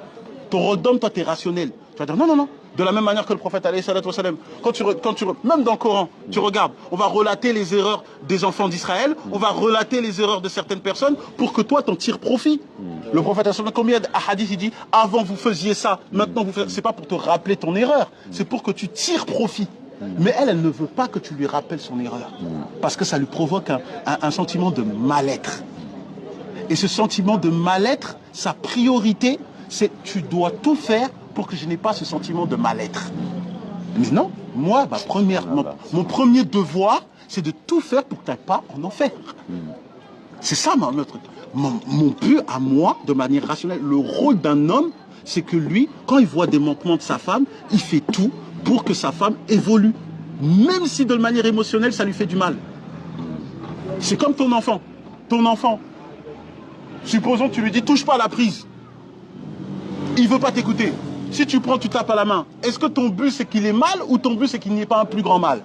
Speaker 3: Ton rôle d'homme, toi, tu es rationnel. Tu vas dire non, non, non. De la même manière que le prophète, même dans le Coran, tu regardes, on va relater les erreurs des enfants d'Israël, on va relater les erreurs de certaines personnes pour que toi, t'en tires profit. Le prophète, combien de hadiths, il dit, avant vous faisiez ça, maintenant vous faites, c'est pas pour te rappeler ton erreur, c'est pour que tu tires profit. Mais elle ne veut pas que tu lui rappelles son erreur. Parce que ça lui provoque un sentiment de mal-être. Et ce sentiment de mal-être, sa priorité, c'est tu dois tout faire pour que je n'ai pas ce sentiment de mal-être. Mais non, moi, mon premier devoir, c'est de tout faire pour que tu n'ailles pas en enfer. C'est ça mon truc. Mon but à moi, de manière rationnelle, le rôle d'un homme, c'est que lui, quand il voit des manquements de sa femme, il fait tout pour que sa femme évolue. Même si de manière émotionnelle, ça lui fait du mal. C'est comme ton enfant. Ton enfant, supposons que tu lui dis, touche pas à la prise. Il ne veut pas t'écouter. Si tu prends, tu tapes à la main. Est-ce que ton but, c'est qu'il ait mal ou ton but, c'est qu'il n'y ait pas un plus grand mal?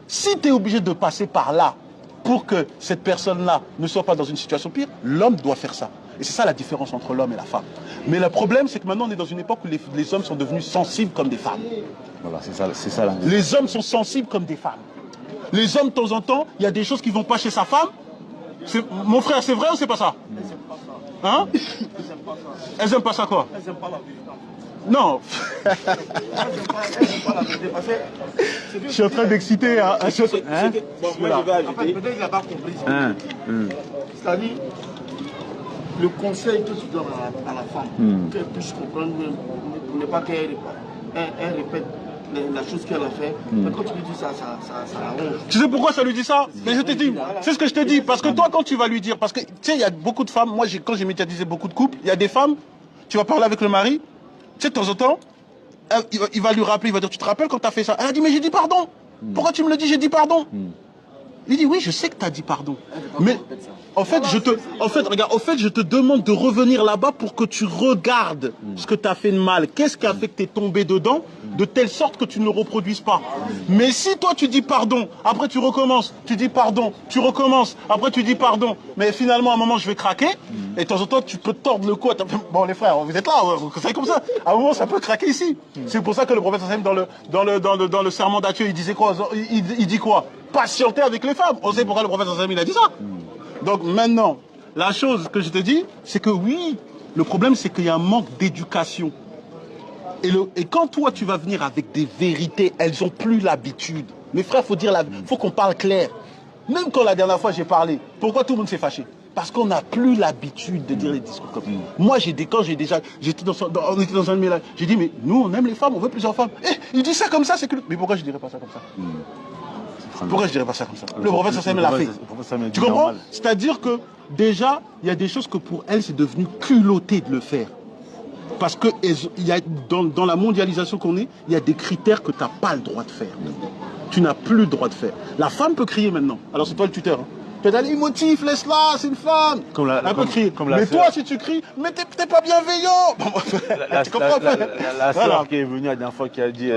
Speaker 3: Si tu es obligé de passer par là pour que cette personne-là ne soit pas dans une situation pire, l'homme doit faire ça. Et c'est ça la différence entre l'homme et la femme. Mais le problème, c'est que maintenant, on est dans une époque où les hommes sont devenus sensibles comme des femmes.
Speaker 1: Voilà, c'est ça.
Speaker 3: Les hommes sont sensibles comme des femmes. Les hommes, de temps en temps, il y a des choses qui ne vont pas chez sa femme. Mon frère, c'est vrai ou c'est pas ça? Hein? Elles n'aiment pas ça quoi? Elles n'aiment pas la vie. Non. Je suis en train d'exciter un chose.
Speaker 2: Moi, je vais ajouter. Peut-être qu'il n'a pas compris. C'est-à-dire, le conseil que tu donnes à la femme, qu'elle puisse comprendre, ne pas qu'elle répète la chose qu'elle a fait. Mais quand tu lui dis ça l'arrange.
Speaker 3: Tu sais pourquoi ça lui dit ça? Mais je te dis, c'est ce que je te dis. Parce que toi, quand tu vas lui dire, parce que tu sais, il y a beaucoup de femmes, moi, quand j'ai médiatisé beaucoup de couples, il y a des femmes, tu vas parler avec le mari. Tu sais, de temps en temps, il va lui rappeler, il va dire, tu te rappelles quand tu as fait ça? Elle a dit, mais j'ai dit pardon. Pourquoi tu me le dis, j'ai dit pardon? Il dit, oui, je sais que tu as dit pardon. Mais en fait, je te demande de revenir là-bas pour que tu regardes ce que tu as fait de mal. Qu'est-ce qui a fait que tu es tombé dedans, de telle sorte que tu ne le reproduises pas. Mais si toi, tu dis pardon, après tu recommences, tu dis pardon, tu recommences, après tu dis pardon, mais finalement, à un moment, je vais craquer, et de temps en temps, tu peux tordre le cou. Bon, les frères, vous êtes là, vous savez comme ça. À un moment, ça peut craquer ici. C'est pour ça que le prophète, dans le serment d'Adieu, il disait quoi? Il dit quoi? Patienter avec les femmes. On sait pourquoi le prophète il a dit ça. Donc maintenant, la chose que je te dis, c'est que oui, le problème c'est qu'il y a un manque d'éducation. Et quand toi tu vas venir avec des vérités, elles n'ont plus l'habitude. Mes frères, faut qu'on parle clair. Même quand la dernière fois j'ai parlé, pourquoi tout le monde s'est fâché? Parce qu'on n'a plus l'habitude de dire les discours comme ça. Moi, on était dans un mélange, j'ai dit, mais nous on aime les femmes, on veut plusieurs femmes. Il dit ça comme ça, c'est que... Mais pourquoi je dirais pas ça comme ça? Pourquoi je dirais pas ça comme ça? Le prophète Sassam l'a fait. Tu comprends? C'est-à-dire que déjà, il y a des choses que pour elle, c'est devenu culotté de le faire. Parce que dans la mondialisation qu'on est, il y a des critères que tu n'as pas le droit de faire. Tu n'as plus le droit de faire. La femme peut crier maintenant. Alors c'est toi le tuteur. Hein. Tu as dit, motif, laisse-la, c'est une femme. Elle peut crier. Mais toi, si tu cries, mais t'es pas bienveillant. Tu comprends?
Speaker 1: La sœur qui est venue la dernière fois qui a dit...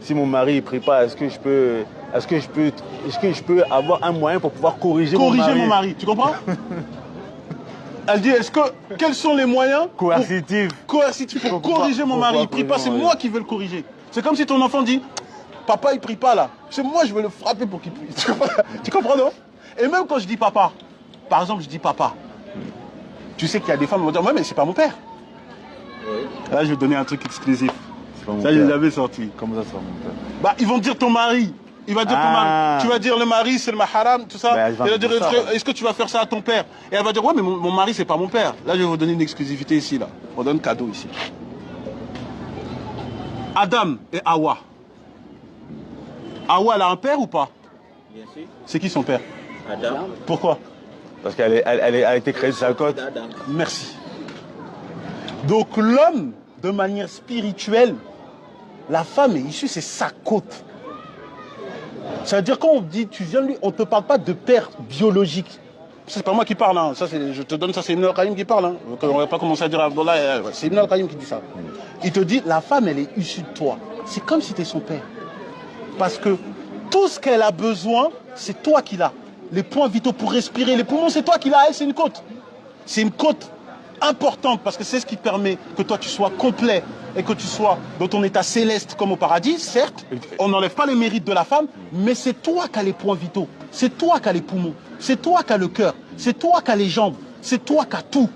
Speaker 1: Si mon mari ne prie pas, est-ce que je peux avoir un moyen pour pouvoir corriger mon mari?
Speaker 3: Tu comprends? Elle dit, quels sont les moyens
Speaker 1: coercitifs
Speaker 3: pour corriger mon mari? Il ne prie pas, c'est moi qui veux le corriger. C'est comme si ton enfant dit, papa il ne prie pas là. C'est moi je veux le frapper pour qu'il prie. Tu comprends non? Et même quand je dis papa, par exemple je dis papa, tu sais qu'il y a des femmes qui vont dire, ouais mais c'est pas mon père. Là je vais donner un truc exclusif. Ça, je l'avais sorti.
Speaker 1: Comment ça, c'est mon père?
Speaker 3: Bah, ils vont dire ton mari. Il va dire ton mari. Tu vas dire le mari, c'est le maharam, tout ça. Il va dire, est-ce que tu vas faire ça à ton père? Et elle va dire, ouais, mais mon mari, c'est pas mon père. Là, je vais vous donner une exclusivité ici, là. On donne cadeau ici. Adam et Hawa. Hawa, elle a un père ou pas?
Speaker 6: Bien sûr.
Speaker 3: C'est qui son père?
Speaker 6: Adam.
Speaker 3: Pourquoi?
Speaker 1: Parce qu'elle a été créée de sa côte.
Speaker 3: Merci. Donc, l'homme, de manière spirituelle, la femme est issue, c'est sa côte. C'est-à-dire quand on dit tu viens de lui, on ne te parle pas de père biologique. C'est pas moi qui parle, hein. Ça, je te donne ça, c'est Ibn al-Qayyim qui parle. Hein. On ne va pas commencer à dire Abdullah, c'est Ibn al-Qayyim qui dit ça. Il te dit la femme elle est issue de toi. C'est comme si tu es son père. Parce que tout ce qu'elle a besoin, c'est toi qui l'as. Les points vitaux pour respirer, les poumons, c'est toi qui l'as, elle c'est une côte. C'est une côte importante parce que c'est ce qui permet que toi tu sois complet et que tu sois dans ton état céleste comme au paradis, certes, on n'enlève pas les mérites de la femme, mais c'est toi qui as les points vitaux, c'est toi qui as les poumons, c'est toi qui as le cœur, c'est toi qui as les jambes, c'est toi qui as tout.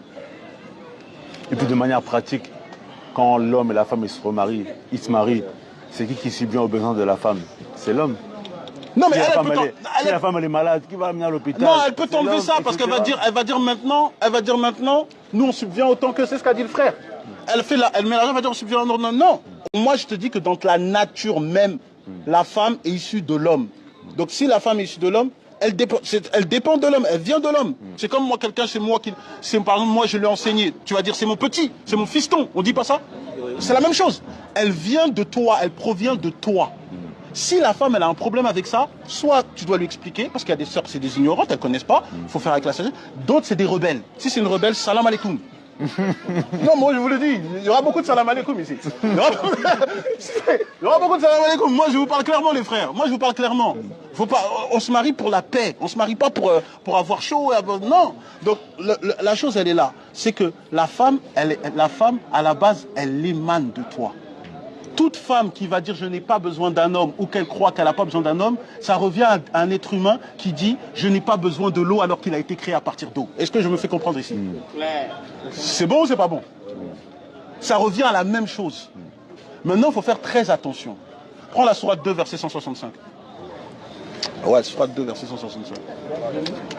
Speaker 1: Et puis de manière pratique, quand l'homme et la femme ils se marient, c'est qui subvient aux besoins de la femme? C'est l'homme.
Speaker 3: Non, mais
Speaker 1: si la femme elle est malade, qui va amener à l'hôpital?
Speaker 3: Non, elle peut t'enlever ça parce qu'elle va dire maintenant, nous on subvient autant que c'est ce qu'a dit le frère. Elle met l'argent, elle va dire on subvient en ordre. Non, moi je te dis que dans la nature même, la femme est issue de l'homme. Donc si la femme est issue de l'homme, elle dépend de l'homme, elle vient de l'homme. C'est comme moi, quelqu'un chez moi par exemple, moi je lui ai enseigné. Tu vas dire c'est mon petit, c'est mon fiston. On dit pas ça? C'est la même chose. Elle vient de toi, elle provient de toi. Si la femme elle a un problème avec ça, soit tu dois lui expliquer, parce qu'il y a des sœurs c'est des ignorantes, elles ne connaissent pas, il faut faire avec la sagesse. D'autres c'est des rebelles. Si c'est une rebelle, salam alaikum. Non, moi je vous le dis, il y aura beaucoup de salam alaikum ici. Il y aura beaucoup de salam alaikum. Moi je vous parle clairement les frères, moi je vous parle clairement. Faut pas, on se marie pour la paix, on se marie pas pour avoir chaud. Non. Donc la chose elle est là, c'est que la femme à la base elle émane de toi. Toute femme qui va dire je n'ai pas besoin d'un homme ou qu'elle croit qu'elle n'a pas besoin d'un homme, ça revient à un être humain qui dit je n'ai pas besoin de l'eau alors qu'il a été créé à partir d'eau. Est-ce que je me fais comprendre ici? C'est bon ou c'est pas bon? Ça revient à la même chose. Maintenant, il faut faire très attention. Prends la sourate 2, verset 165. Ouais, sourate 2, verset 165.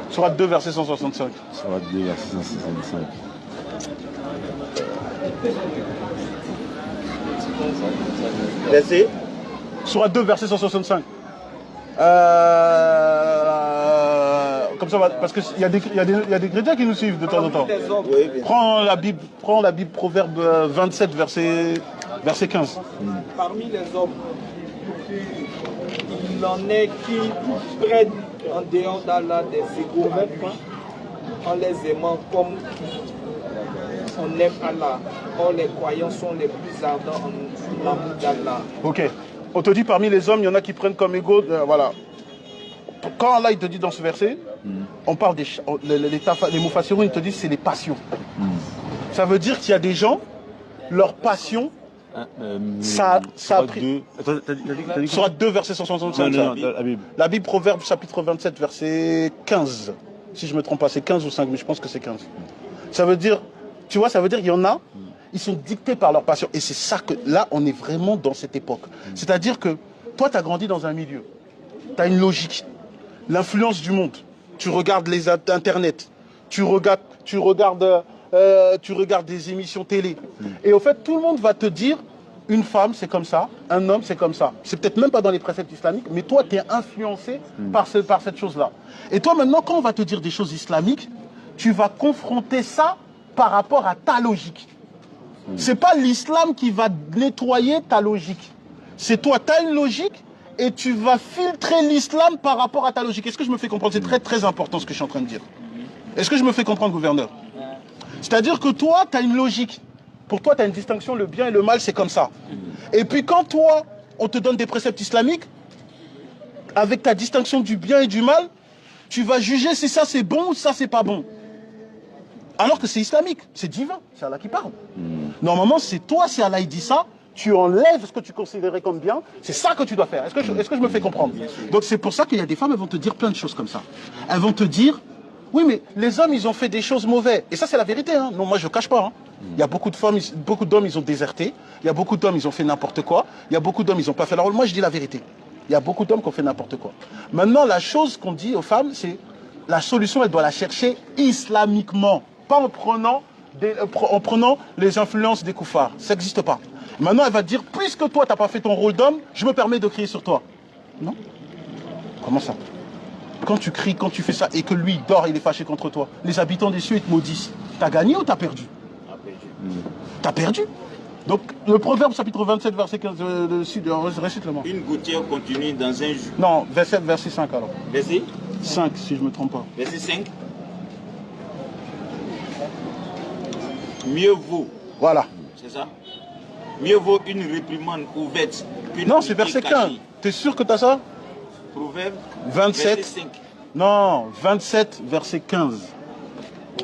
Speaker 3: Sourate 2, verset 165.
Speaker 1: Sourate 2, verset 165.
Speaker 6: Verset
Speaker 3: Sourate 2, verset 165. Comme ça, parce qu'il y a des chrétiens qui nous suivent de temps en temps.
Speaker 6: Oui,
Speaker 3: Prends la Bible Proverbe 27, verset 15.
Speaker 5: Parmi les hommes, il en est qui prennent en dehors d'Allah des égaux en les aimant comme on aime Allah. Or, les croyants sont les plus ardents en l'amour d'Allah.
Speaker 3: Ok. On te dit parmi les hommes, il y en a qui prennent comme égaux. Voilà. Quand Allah il te dit dans ce verset, on parle les Mufassirun, ils te disent c'est les passions. Ça veut dire qu'il y a des gens, leur passion, ça a pris. Sur 2, verset 165.
Speaker 1: Non, la Bible.
Speaker 3: La Bible, Proverbe, chapitre 27, verset 15. Si je ne me trompe pas, c'est 15 ou 5, mais je pense que c'est 15. Ça veut dire, tu vois, ça veut dire qu'il y en a, ils sont dictés par leur passion. Et c'est ça que, là, on est vraiment dans cette époque. C'est-à-dire que, toi, tu as grandi dans un milieu. Tu as une logique. L'influence du monde. Tu regardes les Internet. Tu regardes des émissions télé. Et au fait, tout le monde va te dire, une femme, c'est comme ça, un homme, c'est comme ça. C'est peut-être même pas dans les préceptes islamiques, mais toi, tu es influencé par cette chose-là. Et toi, maintenant, quand on va te dire des choses islamiques, tu vas confronter ça par rapport à ta logique. C'est pas l'islam qui va nettoyer ta logique. C'est toi, tu as une logique et tu vas filtrer l'islam par rapport à ta logique. Est-ce que je me fais comprendre? C'est très très important ce que je suis en train de dire. Est-ce que je me fais comprendre, gouverneur? C'est-à-dire que toi, tu as une logique. Pour toi, tu as une distinction, le bien et le mal, c'est comme ça. Et puis quand toi, on te donne des préceptes islamiques, avec ta distinction du bien et du mal, tu vas juger si ça c'est bon ou ça c'est pas bon. Alors que c'est islamique, c'est divin, c'est Allah qui parle. Normalement, c'est toi, si Allah dit ça, tu enlèves ce que tu considérais comme bien, c'est ça que tu dois faire. Est-ce que je me fais comprendre? Donc c'est pour ça qu'il y a des femmes, elles vont te dire plein de choses comme ça. Elles vont te dire, oui mais les hommes, ils ont fait des choses mauvaises. Et ça c'est la vérité, hein. Non, moi je ne cache pas. Hein. Il y a beaucoup d'hommes, ils ont déserté. Il y a beaucoup d'hommes, ils ont fait n'importe quoi. Il y a beaucoup d'hommes, ils n'ont pas fait leur rôle. Moi je dis la vérité. Il y a beaucoup d'hommes qui ont fait n'importe quoi. Maintenant, la chose qu'on dit aux femmes, c'est la solution, elle doit la chercher islamiquement. Pas en prenant les influences des koufars. Ça n'existe pas. Maintenant, elle va dire, puisque toi, tu n'as pas fait ton rôle d'homme, je me permets de crier sur toi. Non. Comment ça? Quand tu cries, quand tu fais ça, et que lui, il dort, il est fâché contre toi, les habitants des cieux, ils te maudissent. T'as gagné ou t'as perdu? T'as perdu. Donc, le Proverbe, chapitre 27, verset 15, récite-le-moi.
Speaker 6: Une gouttière continue dans un jus.
Speaker 3: Non, verset 5 alors.
Speaker 6: Verset
Speaker 3: 5, si je ne me trompe pas.
Speaker 6: Verset 5. Mieux vaut.
Speaker 3: Voilà.
Speaker 6: C'est ça? Mieux vaut une réprimande ouverte qu'une.
Speaker 3: Non, c'est verset 15. T'es sûr que t'as ça?
Speaker 6: Proverbe
Speaker 3: 27.
Speaker 6: Verset 5.
Speaker 3: Non, 27, verset 15.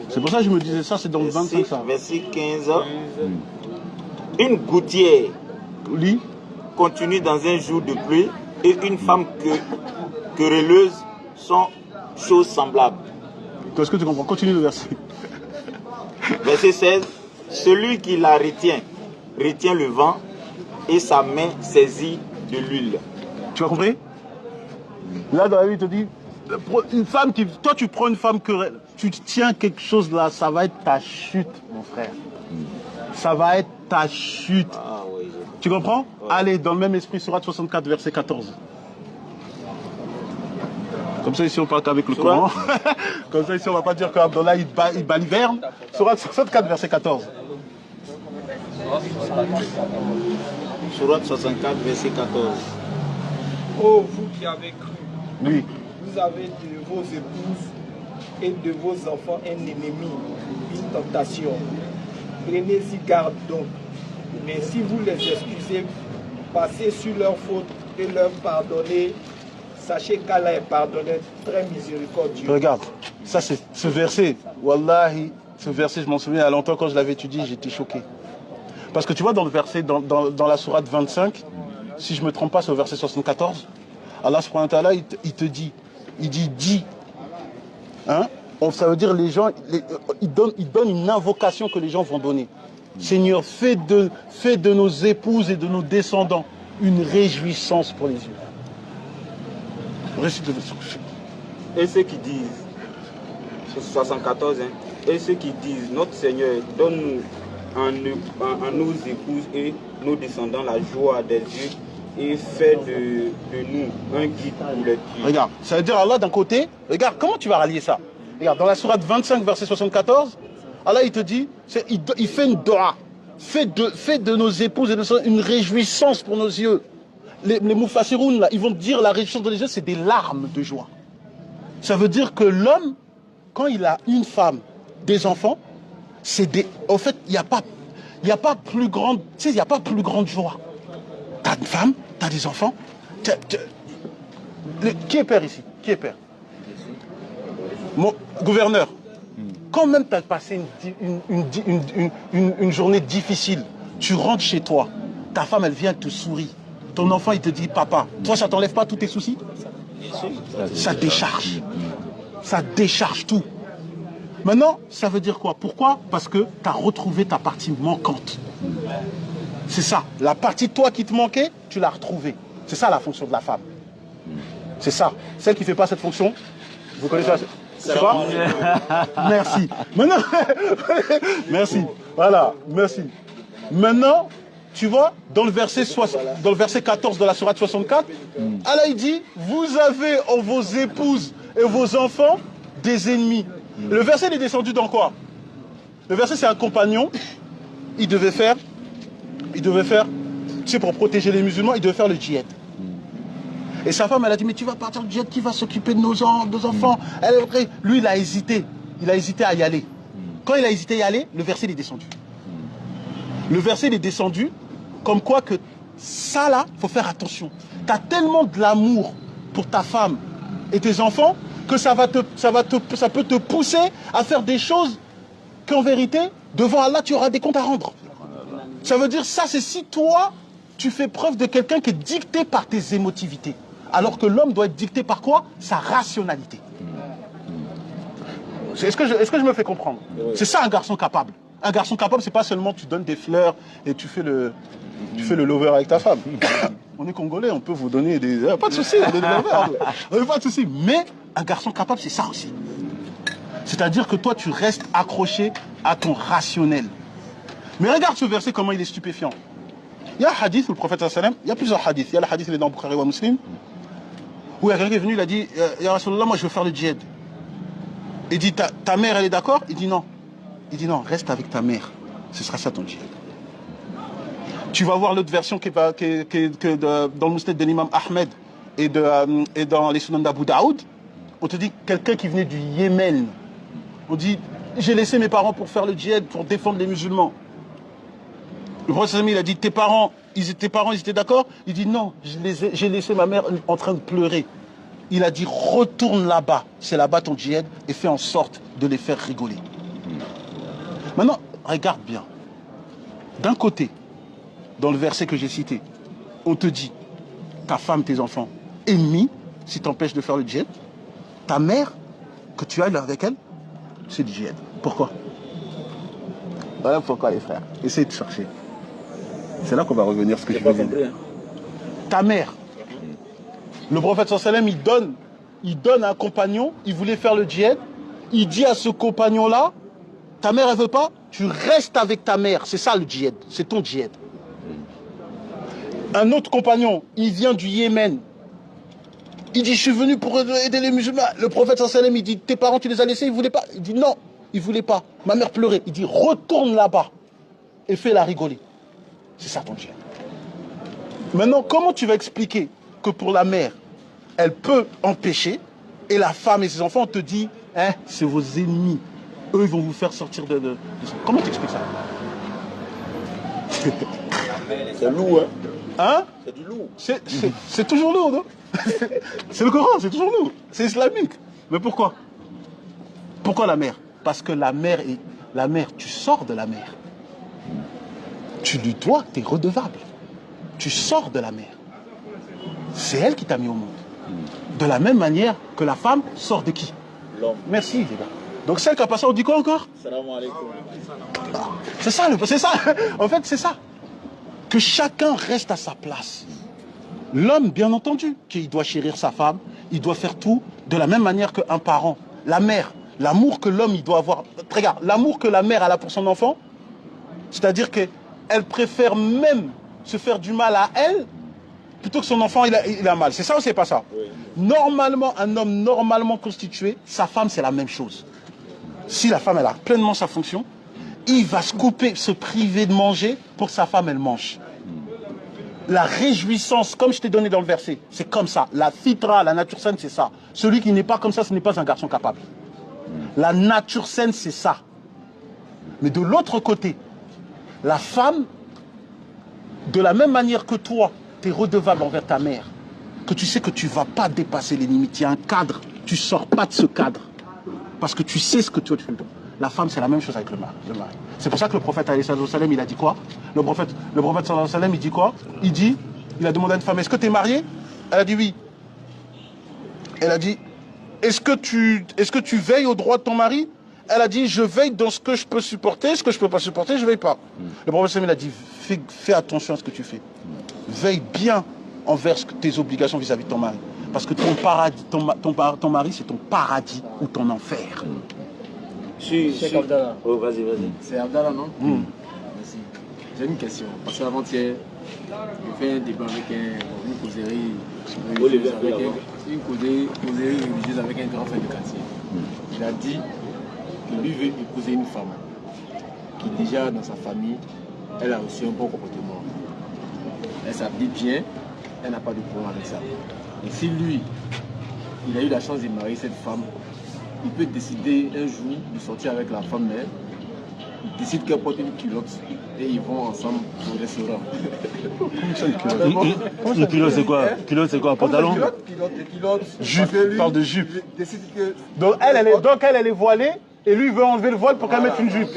Speaker 3: C'est pour ça que je me disais ça, c'est dans le 25 ça.
Speaker 6: Verset 15. Une gouttière continue dans un jour de pluie et une femme querelleuse sont choses semblables.
Speaker 3: Qu'est-ce que tu comprends? Continue le verset.
Speaker 6: Verset 16. Celui qui la retient le vent et sa main saisit de l'huile.
Speaker 3: Tu as compris? Là, dans la Bible, il te dit, une femme qui, toi, tu prends une femme querelle, tu tiens quelque chose là, ça va être ta chute, mon frère. Ça va être ta chute.
Speaker 6: Ah, oui,
Speaker 3: tu comprends? Ouais. Allez, dans le même esprit, Sourate 64, verset 14. Comme ça, ici, on parle qu'avec le Coran. Comme ça, ici, on ne va pas dire qu'Abdallah, il bat l'hiverne. Sourate 64, verset 14.
Speaker 6: Sourate 64, verset 14.
Speaker 5: Oh, vous qui avez cru,
Speaker 3: oui.
Speaker 5: Vous avez de vos épouses et de vos enfants un ennemi, une tentation. Prenez-y garde donc. Mais si vous les excusez, passez sur leurs fautes et leur pardonnez, sachez qu'Allah est pardonné, très miséricordieux.
Speaker 3: Regarde, ça c'est ce verset, Wallahi, ce verset, je m'en souviens, il y a longtemps quand je l'avais étudié, j'étais choqué. Parce que tu vois dans le verset, dans la sourate 25, si je ne me trompe pas, c'est au verset 74, Allah subhanahu wa ta'ala, il te dit, dis. Hein? Ça veut dire les gens, il donne une invocation que les gens vont donner. Seigneur, fais de nos épouses et de nos descendants une réjouissance pour les yeux. Récite le verset.
Speaker 6: Et ceux qui disent, 74, hein, et ceux qui disent, notre Seigneur, donne-nous à nos épouses et nos descendants la joie des yeux et fait de nous un guide pour les pieds.
Speaker 3: Regarde, ça veut dire Allah d'un côté, regarde, comment tu vas rallier ça? Regarde, dans la sourate 25, verset 74, Allah il te dit, il fait une dua, fait de nos épouses et de nos une réjouissance pour nos yeux. Les Mufassiroun, là, ils vont te dire la réjouissance de les yeux, c'est des larmes de joie. Ça veut dire que l'homme, quand il a une femme, des enfants, en fait, il n'y a pas plus grande, tu sais, il n'y a pas plus grande joie. T'as une femme, t'as des enfants. Qui est père ici? Qui est père? Mon gouverneur. Quand même tu as passé une journée difficile, tu rentres chez toi, ta femme elle vient te sourire, ton enfant il te dit papa, toi ça t'enlève pas tous tes soucis? Ça décharge. Ça décharge tout. Maintenant, ça veut dire quoi? Pourquoi? Parce que tu as retrouvé ta partie manquante. C'est ça. La partie de toi qui te manquait, tu l'as retrouvée. C'est ça la fonction de la femme. C'est ça. Celle qui ne fait pas cette fonction, vous connaissez ça? C'est quoi? Merci. Maintenant, merci. Voilà, merci. Maintenant, tu vois, dans le verset 14 de la sourate 64, Allah il dit, vous avez en vos épouses et vos enfants des ennemis. Le verset il est descendu dans quoi? Le verset c'est un compagnon, il devait faire, tu sais, pour protéger les musulmans, il devait faire le djihad. Et sa femme, elle a dit, mais tu vas partir du djihad, qui va s'occuper de nos enfants? Lui, il a hésité à y aller. Quand il a hésité à y aller, le verset il est descendu. Le verset il est descendu, comme quoi que ça là, il faut faire attention. Tu as tellement de l'amour pour ta femme et tes enfants, que ça peut te pousser à faire des choses qu'en vérité, devant Allah, tu auras des comptes à rendre. Ça veut dire, ça c'est si toi, tu fais preuve de quelqu'un qui est dicté par tes émotivités. Alors que l'homme doit être dicté par quoi? Sa rationalité. Est-ce que je me fais comprendre? C'est ça un garçon capable. Un garçon capable, c'est pas seulement tu donnes des fleurs et tu fais le lover avec ta femme. On est congolais, on peut vous donner des... Pas de souci, on est des lovers. Pas de souci. Mais un garçon capable, c'est ça aussi. C'est-à-dire que toi, tu restes accroché à ton rationnel. Mais regarde ce verset, comment il est stupéfiant. Il y a un hadith où le prophète sallam, il y a plusieurs hadiths. Il y a le hadith, il est dans Bukhari wa Muslim, où il y a quelqu'un qui est venu, il a dit, Ya Rasulallah, moi je veux faire le djihad. Il dit, ta mère, elle est d'accord? Il dit non. Il dit non, reste avec ta mère. Ce sera ça ton djihad. Tu vas voir l'autre version qui est dans le Mousnad de l'imam Ahmed et dans les Sunan d'Abu Daoud. On te dit quelqu'un qui venait du Yémen. On dit, j'ai laissé mes parents pour faire le djihad, pour défendre les musulmans. Le prophète il a dit, tes parents, ils étaient d'accord? Il dit non, j'ai laissé ma mère en train de pleurer. Il a dit, retourne là-bas, c'est là-bas ton djihad, et fais en sorte de les faire rigoler. Maintenant, regarde bien. D'un côté, dans le verset que j'ai cité, on te dit, ta femme, tes enfants, ennemis, si t'empêches de faire le djihad. Ta mère, que tu ailles avec elle, c'est du djihad. Pourquoi? Voilà pourquoi les frères. Essayez de chercher. C'est là qu'on va revenir à ce que je veux dire. Ta mère, le prophète sallam, il donne à un compagnon, il voulait faire le djihad, il dit à ce compagnon-là, ta mère elle veut pas, tu restes avec ta mère, c'est ça le djihad, c'est ton djihad. Un autre compagnon, il vient du Yémen, il dit je suis venu pour aider les musulmans, le prophète sallam, il dit tes parents tu les as laissés, ils voulaient pas, il dit non, ils voulaient pas, ma mère pleurait, il dit retourne là-bas et fais-la rigoler, c'est ça ton djihad. Maintenant, comment tu vas expliquer que pour la mère, elle peut empêcher, et la femme et ses enfants, on te dit, hein, c'est vos ennemis. Eux, ils vont vous faire sortir de... Comment tu expliques ça?
Speaker 6: C'est lourd, hein?
Speaker 3: Hein?
Speaker 6: C'est du lourd.
Speaker 3: C'est toujours lourd, non? C'est le Coran, c'est toujours lourd. C'est islamique. Mais pourquoi? Pourquoi la mère? Parce que la mère, tu sors de la mère. Tu lui dois, tu es redevable. Tu sors de la mère. C'est elle qui t'a mis au monde. De la même manière que la femme sort de qui?
Speaker 6: L'homme.
Speaker 3: Merci, les gars. Donc celle qui a passé, on dit quoi encore?
Speaker 6: Salam alaikum.
Speaker 3: C'est ça, c'est ça. En fait, c'est ça. Que chacun reste à sa place. L'homme, bien entendu, qu'il doit chérir sa femme, il doit faire tout de la même manière qu'un parent. La mère, l'amour que l'homme, il doit avoir. Regarde, l'amour que la mère a pour son enfant, c'est-à-dire qu'elle préfère même se faire du mal à elle plutôt que son enfant il a mal. C'est ça ou c'est pas ça? Oui. Normalement, un homme normalement constitué, sa femme c'est la même chose. Si la femme elle a pleinement sa fonction, il va se couper, se priver de manger pour que sa femme elle mange. La réjouissance, comme je t'ai donné dans le verset, c'est comme ça. La fitra, la nature saine, c'est ça. Celui qui n'est pas comme ça, ce n'est pas un garçon capable. La nature saine, c'est ça. Mais de l'autre côté, la femme, de la même manière que toi, tu es redevable envers ta mère, que tu sais que tu ne vas pas dépasser les limites, il y a un cadre, tu ne sors pas de ce cadre, parce que tu sais ce que tu fais. La femme, c'est la même chose avec le mari. C'est pour ça que le prophète, il a dit quoi? Le prophète, il dit quoi? Il a demandé à une femme, est-ce que tu es mariée? Elle a dit oui. Elle a dit, est-ce que tu veilles aux droits de ton mari? Elle a dit, je veille dans ce que je peux supporter, ce que je ne peux pas supporter, je ne veille pas. Le prophète, il a dit, fais attention à ce que tu fais. Veille bien envers tes obligations vis-à-vis de ton mari. Parce que ton paradis, ton mari, c'est ton paradis ou ton enfer.
Speaker 4: C'est Abdallah.
Speaker 6: Oh, vas-y.
Speaker 4: C'est Abdallah, non? Merci. J'ai une question. Parce qu'avant-hier, j'ai fait un débat avec une causerie religieuse avec un grand frère de quartier. Il a dit que lui veut épouser une femme qui déjà dans sa famille, elle a reçu un bon comportement. Elle s'habille bien, elle n'a pas de problème avec ça. Et si lui, il a eu la chance de marier cette femme, il peut décider un jour de sortir avec la femme mère, il décide qu'elle porte une culotte et ils vont ensemble au restaurant.
Speaker 1: Une culotte c'est quoi? Culotte c'est quoi? Pantalon?
Speaker 4: Culotte.
Speaker 3: Jupe, il parle de jupe.
Speaker 4: Décide que...
Speaker 3: Donc elle est voilée et lui il veut enlever le voile pour qu'elle mette une jupe.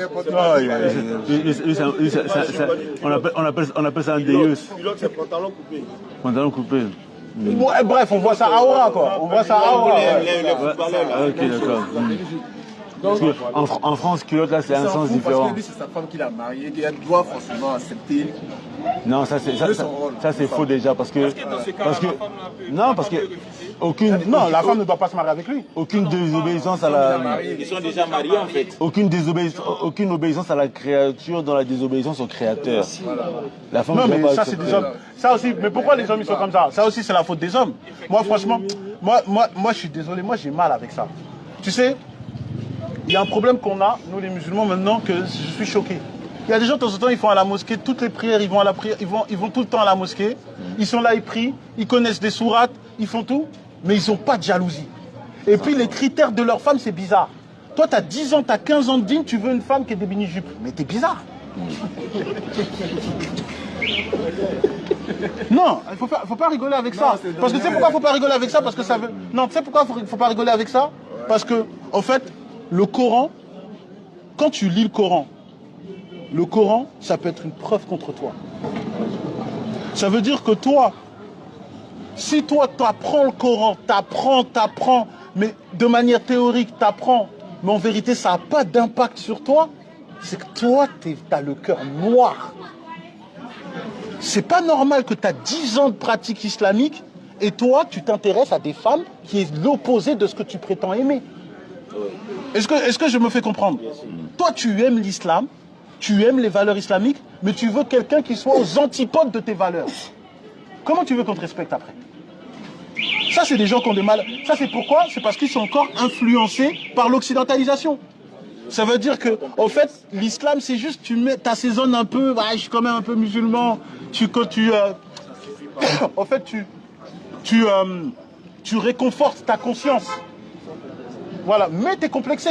Speaker 1: On appelle ça un déus.
Speaker 2: Culotte, c'est pantalon coupé.
Speaker 1: Pantalon coupé.
Speaker 3: Bon, bref, on voit ça à Aura quoi. On voit ça à Aura.
Speaker 1: Ok, d'accord. Parce que en France, culotte là c'est un sens différent.
Speaker 4: Parce que lui c'est sa femme qui l'a marié, qu'elle doit forcément accepter.
Speaker 1: Non, ça c'est faux déjà parce que aucune
Speaker 3: la femme ne doit pas se marier avec lui.
Speaker 1: Aucune désobéissance à la
Speaker 6: Ils sont déjà mariés en fait.
Speaker 1: Aucune obéissance à la créature dans la désobéissance au créateur.
Speaker 4: Voilà.
Speaker 1: La femme
Speaker 3: Non
Speaker 1: ne
Speaker 3: mais
Speaker 1: doit pas
Speaker 3: ça c'est des hommes. Ça aussi, mais pourquoi les hommes ils sont comme ça? Ça aussi c'est la faute des hommes. Moi franchement, moi je suis désolé, moi j'ai mal avec ça. Tu sais, il y a un problème qu'on a, nous les musulmans maintenant, que je suis choqué. Il y a des gens de temps en temps, ils vont à la mosquée, toutes les prières, ils vont à la prière, ils vont tout le temps à la mosquée, ils sont là, ils prient, ils connaissent des sourates, ils font tout, mais ils n'ont pas de jalousie. Et puis les critères de leur femme, c'est bizarre. Toi, tu as 10 ans, tu as 15 ans de digne, tu veux une femme qui est des mini-jupes. Mais t'es bizarre. Non, il faut pas rigoler avec ça. Parce que tu sais pourquoi il ne faut pas rigoler avec ça? Parce que ça veut... Non, tu sais pourquoi il ne faut pas rigoler avec ça? Parce que, en fait, le Coran, quand tu lis le Coran, le Coran, ça peut être une preuve contre toi. Ça veut dire que toi, si toi tu apprends le Coran, t'apprends, mais de manière théorique, t'apprends, mais en vérité ça n'a pas d'impact sur toi, c'est que toi, tu as le cœur noir. C'est pas normal que tu as 10 ans de pratique islamique et toi, tu t'intéresses à des femmes qui est l'opposé de ce que tu prétends aimer. Est-ce que je me fais comprendre? Toi, tu aimes l'islam, tu aimes les valeurs islamiques, mais tu veux quelqu'un qui soit aux antipodes de tes valeurs. Comment tu veux qu'on te respecte après? Ça, c'est des gens qui ont des mal. Ça, c'est pourquoi? C'est parce qu'ils sont encore influencés par l'occidentalisation. Ça veut dire que, en fait, l'islam, c'est juste, tu assaisonnes un peu, bah, je suis quand même un peu musulman, en fait, tu réconfortes ta conscience. Voilà, mais t'es complexé,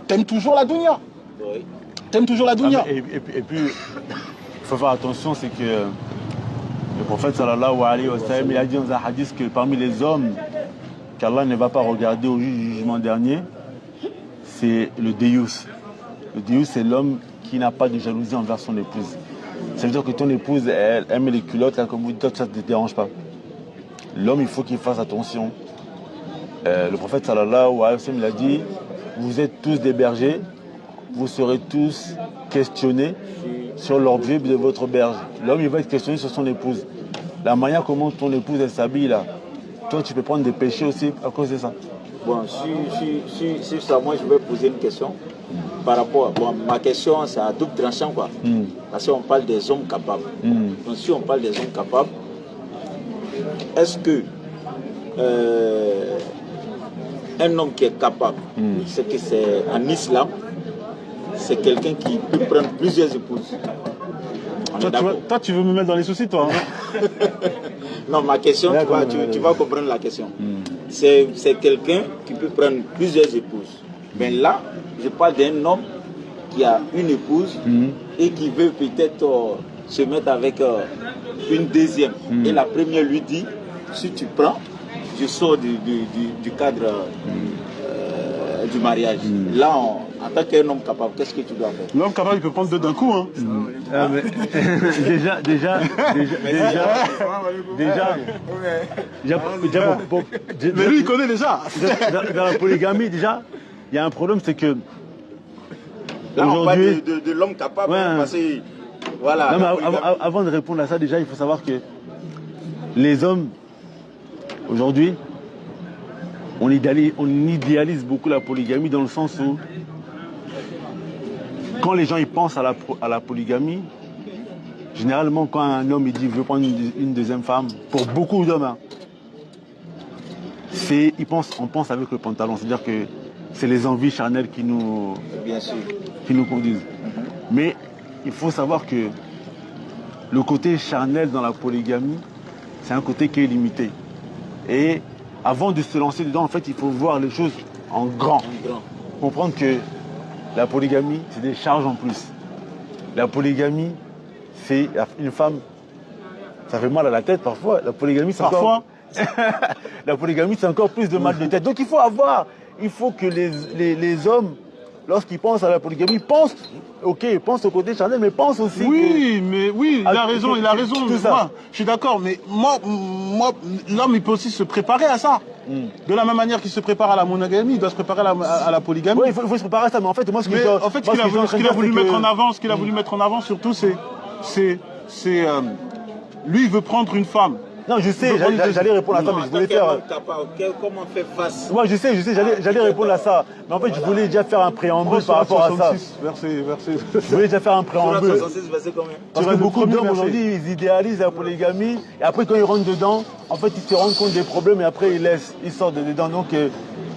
Speaker 3: t'aimes toujours la dunya.
Speaker 6: Oui.
Speaker 3: T'aimes toujours la dunya.
Speaker 1: Et puis, il faut faire attention, c'est que le prophète sallallahu alayhi wa sallam, il a dit dans un hadith que parmi les hommes qu'Allah ne va pas regarder au jugement dernier, c'est le déyus. Le déyus, c'est l'homme qui n'a pas de jalousie envers son épouse. Ça veut dire que ton épouse, elle aime les culottes, là, comme vous dites, toi, ça ne te dérange pas. L'homme, il faut qu'il fasse attention. Le prophète sallallahu alayhi wa sallam, il a dit, vous êtes tous des bergers, vous serez tous questionnés sur l'orgueil de votre berge. L'homme, il va être questionné sur son épouse. La manière comment ton épouse, elle s'habille, là, toi, tu peux prendre des péchés aussi à cause de ça.
Speaker 6: Bon, sur ça, moi, je vais poser une question. Par rapport, bon, ma question, c'est à double tranchant, quoi. Parce qu'on parle des hommes capables. Donc, si on parle des hommes capables, est-ce que un homme qui est capable, c'est que c'est en islam, c'est quelqu'un qui peut prendre plusieurs épouses?
Speaker 3: Toi, tu veux me mettre dans les soucis, toi, hein?
Speaker 6: Non, ma question, tu vas comprendre la question. C'est quelqu'un qui peut prendre plusieurs épouses. Mais là, je parle d'un homme qui a une épouse et qui veut peut-être se mettre avec une deuxième. Et la première lui dit, si tu prends, je sors du cadre du mariage. Là, en tant qu'un homme capable, qu'est-ce que tu dois faire?
Speaker 3: L'homme capable, il peut prendre deux d'un coup, hein. Mais lui, il connaît déjà.
Speaker 1: Dans la polygamie, déjà, il y a un problème, c'est que
Speaker 6: là, on parle de l'homme capable, ouais, parce que, voilà.
Speaker 1: Non, mais avant de répondre à ça, déjà, il faut savoir que les hommes, aujourd'hui, on idéalise beaucoup la polygamie dans le sens où, quand les gens ils pensent à la polygamie, généralement, quand un homme il dit « je veux prendre une deuxième femme », pour beaucoup d'hommes, hein, on pense avec le pantalon, c'est-à-dire que c'est les envies charnelles qui nous conduisent. Mais il faut savoir que le côté charnel dans la polygamie, c'est un côté qui est limité. Et avant de se lancer dedans, en fait, il faut voir les choses en grand. Comprendre que la polygamie, c'est des charges en plus. La polygamie, c'est une femme, ça fait mal à la tête parfois. La polygamie, c'est la polygamie, c'est encore plus de mal de tête. Donc il faut que les hommes, lorsqu'ils pensent à la polygamie, pensent au côté charnel, mais pensent aussi.
Speaker 3: Oui, il a raison.
Speaker 1: Tout ça.
Speaker 3: Moi, je suis d'accord, mais moi, l'homme, il peut aussi se préparer à ça. De la même manière qu'il se prépare à la monogamie, il doit se préparer à la polygamie.
Speaker 1: Oui, il faut se préparer à ça, mais en fait, moi, ce qu'il
Speaker 3: a voulu mettre en avant, surtout, c'est lui, il veut prendre une femme.
Speaker 1: Non, je sais, j'allais répondre à ça, mais je voulais faire...
Speaker 6: Comment faire face?
Speaker 1: Moi, je sais, j'allais répondre à ça. Mais en fait, je voulais déjà faire un préambule par rapport à ça.
Speaker 3: Verset.
Speaker 1: Je voulais déjà faire un préambule.
Speaker 6: 66, verset combien?
Speaker 1: Parce que beaucoup d'hommes, aujourd'hui, ils idéalisent la polygamie. Et après, quand ils rentrent dedans, en fait, ils se rendent compte des problèmes et après, ils sortent de dedans. Donc,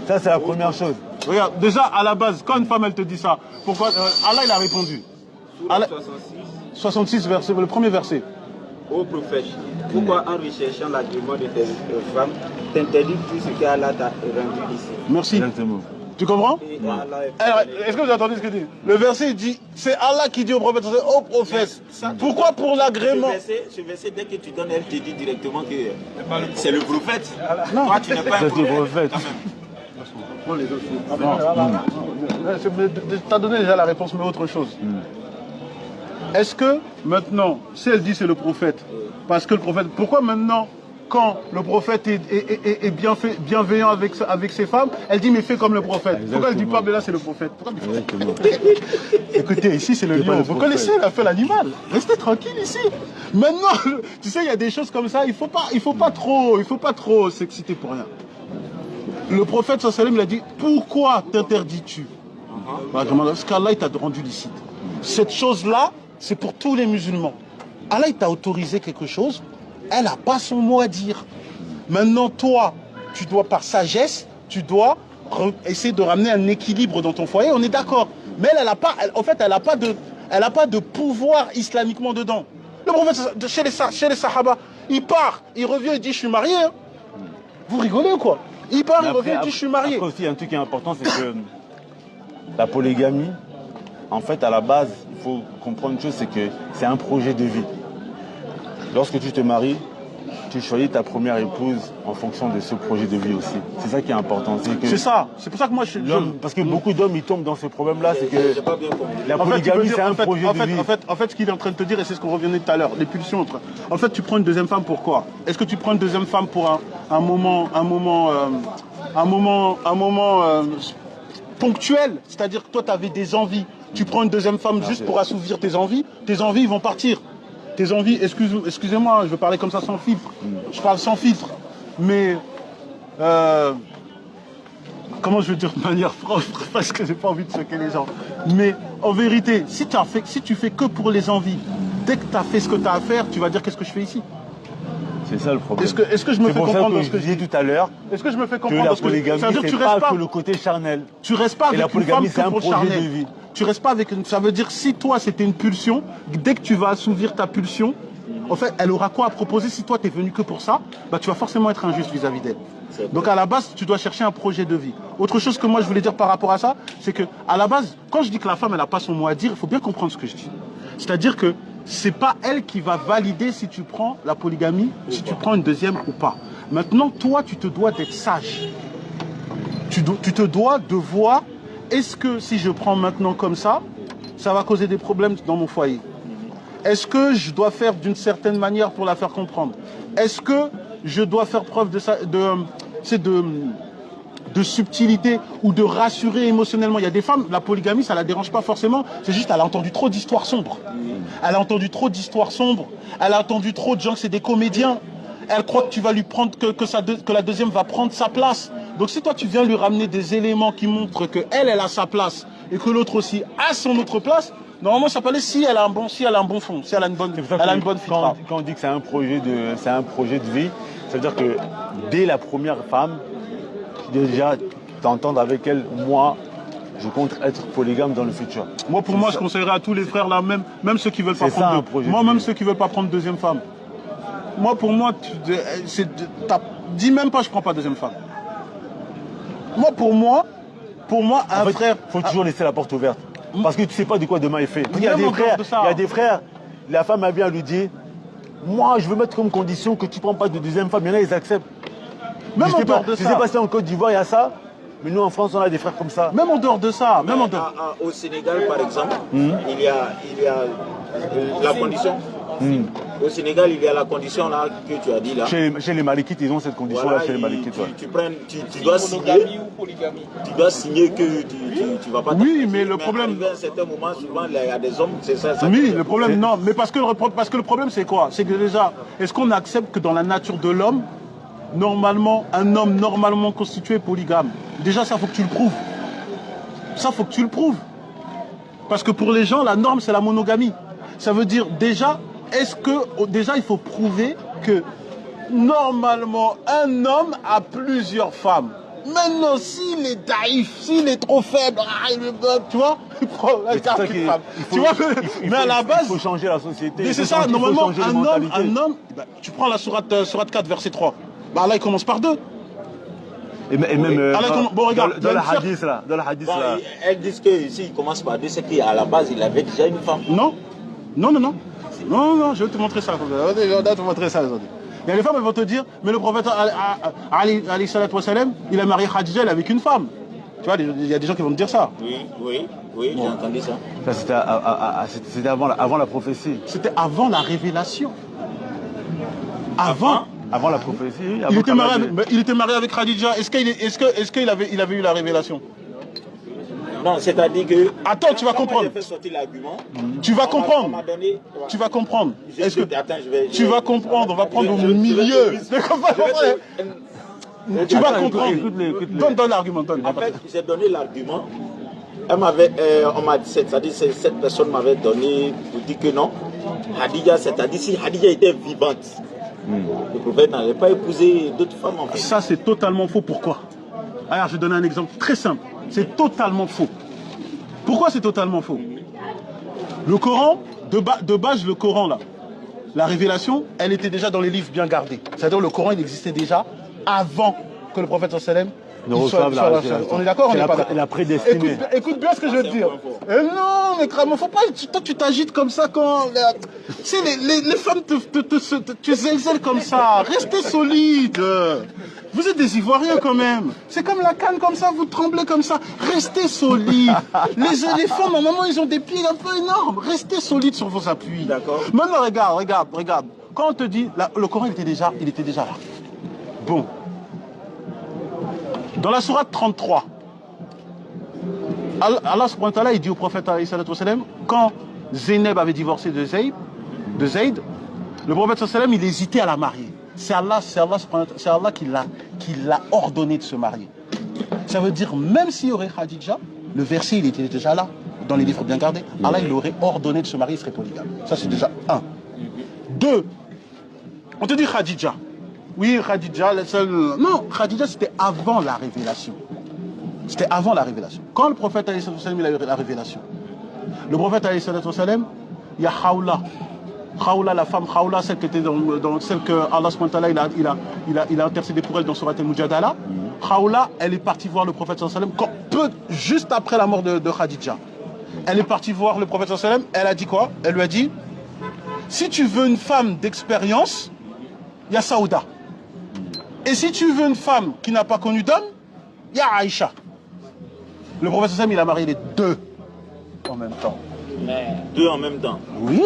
Speaker 1: ça, c'est la première chose.
Speaker 3: Regarde, déjà, à la base, quand une femme, elle te dit ça, pourquoi Allah, il a répondu. 66, verset, le premier verset.
Speaker 6: Ô prophète, pourquoi en recherchant l'agrément de tes femmes, t'interdis tout ce qu'Allah t'a rendu ici?
Speaker 3: Merci.
Speaker 1: Exactement.
Speaker 3: Tu comprends? Alors, est-ce que vous entendez ce que dit? Le verset dit, c'est Allah qui dit au prophète, ô prophète, pourquoi pour l'agrément?
Speaker 6: Ce verset, dès que tu donnes, elle te dit directement que c'est le prophète. Non, toi, tu n'es pas un prophète.
Speaker 3: Tu as donné déjà la réponse, mais autre chose. Est-ce que maintenant, si elle dit c'est le prophète, parce que le prophète, pourquoi maintenant, quand le prophète est bienveillant avec ses femmes, elle dit mais fais comme le prophète. Exactement. Pourquoi elle dit pas mais là c'est le prophète? Écoutez, ici c'est le lion. Vous connaissez, elle a fait l'animal. Restez tranquille ici. Maintenant, tu sais, il y a des choses comme ça, il faut pas trop s'exciter pour rien. Le prophète sallallahu alayhi wa sallam, il a dit pourquoi t'interdis-tu? Parce qu'Allah il t'a rendu licite. Cette chose-là, c'est pour tous les musulmans. Allah il t'a autorisé quelque chose, elle n'a pas son mot à dire. Maintenant, toi, tu dois, par sagesse, tu dois essayer de ramener un équilibre dans ton foyer, on est d'accord. Mais elle n'a pas, en fait, elle n'a pas de pouvoir islamiquement dedans. Le prophète, chez les sahaba, il part, il revient, il dit je suis marié. Hein. Vous rigolez ou quoi? Il part, il revient, il dit je suis marié.
Speaker 1: Après aussi, il y a un truc qui est important, c'est que la polygamie, en fait, à la base, il faut comprendre une chose, c'est que c'est un projet de vie. Lorsque tu te maries, tu choisis ta première épouse en fonction de ce projet de vie aussi. C'est ça qui est important.
Speaker 3: C'est ça. C'est pour ça que moi,
Speaker 1: parce que beaucoup d'hommes, ils tombent dans ce problème-là, c'est que la polygamie, c'est un projet de vie.
Speaker 3: En fait, ce qu'il est en train de te dire, et c'est ce qu'on revenait tout à l'heure, les pulsions. En fait, tu prends une deuxième femme pour quoi? Est-ce que tu prends une deuxième femme pour un moment ponctuel? C'est-à-dire que toi, tu avais des envies. Tu prends une deuxième femme juste pour assouvir tes envies ils vont partir. Tes envies, excusez-moi, je veux parler comme ça sans filtre. Je parle sans filtre. Mais, comment je veux dire de manière franche, parce que j'ai pas envie de choquer les gens. Mais en vérité, si tu fais que pour les envies, dès que tu as fait ce que tu as à faire, tu vas dire qu'est-ce que je fais ici?
Speaker 1: C'est ça le problème.
Speaker 3: Est-ce que je me fais comprendre
Speaker 1: ce que je disais tout à l'heure?
Speaker 3: Est-ce que je me fais comprendre?
Speaker 1: Que la polygamie, c'est pas que le côté charnel.
Speaker 3: Tu restes pas avec une femme
Speaker 1: c'est un projet de vie.
Speaker 3: Tu restes pas avec ça veut dire si toi c'était une pulsion, dès que tu vas assouvir ta pulsion, en fait, elle aura quoi à proposer? Si toi tu es venu que pour ça, bah tu vas forcément être injuste vis-à-vis d'elle. Donc à la base, tu dois chercher un projet de vie. Autre chose que moi je voulais dire par rapport à ça, c'est que à la base, quand je dis que la femme elle n'a pas son mot à dire, il faut bien comprendre ce que je dis. C'est-à-dire que c'est pas elle qui va valider si tu prends la polygamie, si tu prends une deuxième ou pas. Maintenant, toi, tu te dois d'être sage. Tu te dois de voir, est-ce que si je prends maintenant comme ça va causer des problèmes dans mon foyer? Est-ce que je dois faire d'une certaine manière pour la faire comprendre? Est-ce que je dois faire preuve de subtilité ou de rassurer émotionnellement? Il y a des femmes, la polygamie, ça la dérange pas forcément, c'est juste elle a entendu trop d'histoires sombres. Elle a entendu trop d'histoires sombres, elle a entendu trop de gens que c'est des comédiens. Elle croit que tu vas lui prendre, que la deuxième va prendre sa place. Donc si toi tu viens lui ramener des éléments qui montrent qu'elle a sa place et que l'autre aussi a son autre place, normalement ça peut aller si elle a un bon fond, si elle a une bonne
Speaker 1: quand on dit que c'est un projet de vie, ça veut dire que dès la première femme, déjà t'entendre avec elle, moi je compte être polygame dans le futur.
Speaker 3: Moi pour moi je conseillerais à tous les frères là, même ceux qui veulent pas prendre même ceux qui veulent pas prendre deuxième femme. Moi pour moi, dis même pas je prends pas deuxième femme. Moi pour moi un frère,
Speaker 1: faut toujours laisser la porte ouverte. Parce que tu sais pas de quoi demain est fait. Il y a des frères, la femme a bien lui dit, moi je veux mettre comme condition que tu prends pas de deuxième femme. Il y en a, ils acceptent.
Speaker 3: Même en dehors de ça.
Speaker 1: Je sais pas si en Côte d'Ivoire il y a ça, mais nous en France on a des frères comme ça.
Speaker 3: Même en dehors de ça.
Speaker 6: Au Sénégal par exemple, il y a la condition. Au Sénégal, il y a la condition là que tu as dit là.
Speaker 1: Chez les Malikites, ils ont cette condition là, chez les Malikites.
Speaker 6: Tu dois signer. Tu dois signer que tu vas pas.
Speaker 3: Oui, mais le problème.
Speaker 6: À un certain moment, souvent, il y a des hommes, c'est ça.
Speaker 3: Oui, le problème, non. Mais parce que le problème, c'est quoi? C'est que déjà, est-ce qu'on accepte que dans la nature de l'homme, normalement, un homme normalement constitué est polygame? Déjà, ça, faut que tu le prouves. Ça, faut que tu le prouves. Parce que pour les gens, la norme, c'est la monogamie. Ça veut dire déjà, il faut prouver que normalement un homme a plusieurs femmes. Maintenant, s'il est daïf, s'il est trop faible, tu vois, il prend la carte d'une femme. Mais à la base,
Speaker 1: il faut changer la société.
Speaker 3: C'est ça, normalement, un homme, tu prends la sourate 4, verset 3. Bah là, il commence par 2.
Speaker 1: Et même
Speaker 3: bon, regarde,
Speaker 1: dans la hadith là,
Speaker 6: elles disent que s'il commence par 2, c'est qu'à la base, il avait déjà une femme.
Speaker 3: Non, je vais te montrer ça. Je vais te montrer ça aujourd'hui. Il y a des femmes, elles vont te dire, mais le prophète Ali salatu wassalam, il a marié Khadija avec une femme. Tu vois, il y a des gens qui vont te dire ça.
Speaker 6: Oui. Oui, j'ai entendu ça.
Speaker 1: C'était avant la prophétie.
Speaker 3: C'était avant la révélation. Avant
Speaker 1: la prophétie.
Speaker 3: Il était marié avec Khadija. Est-ce qu'il avait eu la révélation?
Speaker 6: Non, c'est-à-dire que...
Speaker 3: Attends, tu vas comprendre.
Speaker 6: Fait sortir l'argument.
Speaker 3: Tu vas comprendre. Tu vas comprendre. Tu vas comprendre. On va prendre au milieu. Tu vas comprendre. Donne l'argument.
Speaker 6: En fait, j'ai donné l'argument. On m'a dit, c'est-à-dire cette personne m'avait donné pour dire que non. Khadija, c'est-à-dire si Khadija était vivante, le prophète n'avait pas épousé d'autres femmes en fait.
Speaker 3: Ça, c'est totalement faux. Pourquoi? Alors, je vais donner un exemple très simple. C'est totalement faux. Pourquoi c'est totalement faux? Le Coran, de base, le Coran, là, la révélation, elle était déjà dans les livres bien gardés. C'est-à-dire le Coran, il existait déjà avant que le prophète sallam
Speaker 1: reçoive la révélation.
Speaker 3: On est d'accord, on n'est pas d'accord?
Speaker 1: La prédestinée.
Speaker 3: Écoute bien ce que je veux te dire. Non, mais faut pas. Toi, tu t'agites comme ça quand. Tu sais, les femmes tu zèles comme ça. Restez solide. Vous êtes des Ivoiriens quand même. C'est comme la canne comme ça, vous tremblez comme ça. Restez solide. Les femmes, normalement, ils ont des pieds un peu énormes. Restez solide sur vos appuis.
Speaker 6: D'accord.
Speaker 3: Maintenant, regarde. Quand on te dit, le Coran, il était déjà là. Bon. Dans la sourate 33, Allah subhanahu wa ta'ala, il dit au prophète quand Zeynep avait divorcé de Zayd, le prophète sallam, il hésitait à la marier. C'est Allah qui l'a ordonné de se marier. Ça veut dire, même s'il y aurait Khadija, le verset il était déjà là, dans les livres bien gardés, Allah il aurait ordonné de se marier, il serait polygame. Ça c'est déjà un. Deux, on te dit Khadija. Oui, Khadija, non, Khadija c'était avant la révélation. C'était avant la révélation. Quand le prophète alayhi sallam, il a eu la révélation, le prophète alayhi sallam, il y a Khawla, la femme Khawla, celle qui était dans celle que Allah subhanahu wa ta'ala il a intercédé pour elle dans Surat al-Mujadala. Khawla, elle est partie voir le prophète sallam juste après la mort de Khadija. Elle est partie voir le prophète sallam, elle a dit quoi? Elle lui a dit, si tu veux une femme d'expérience, il y a Saouda. Et si tu veux une femme qui n'a pas connu d'homme, il y a Aïcha. Le prophète sallam, il a marié les deux en même temps.
Speaker 6: Deux en même temps?
Speaker 3: Oui.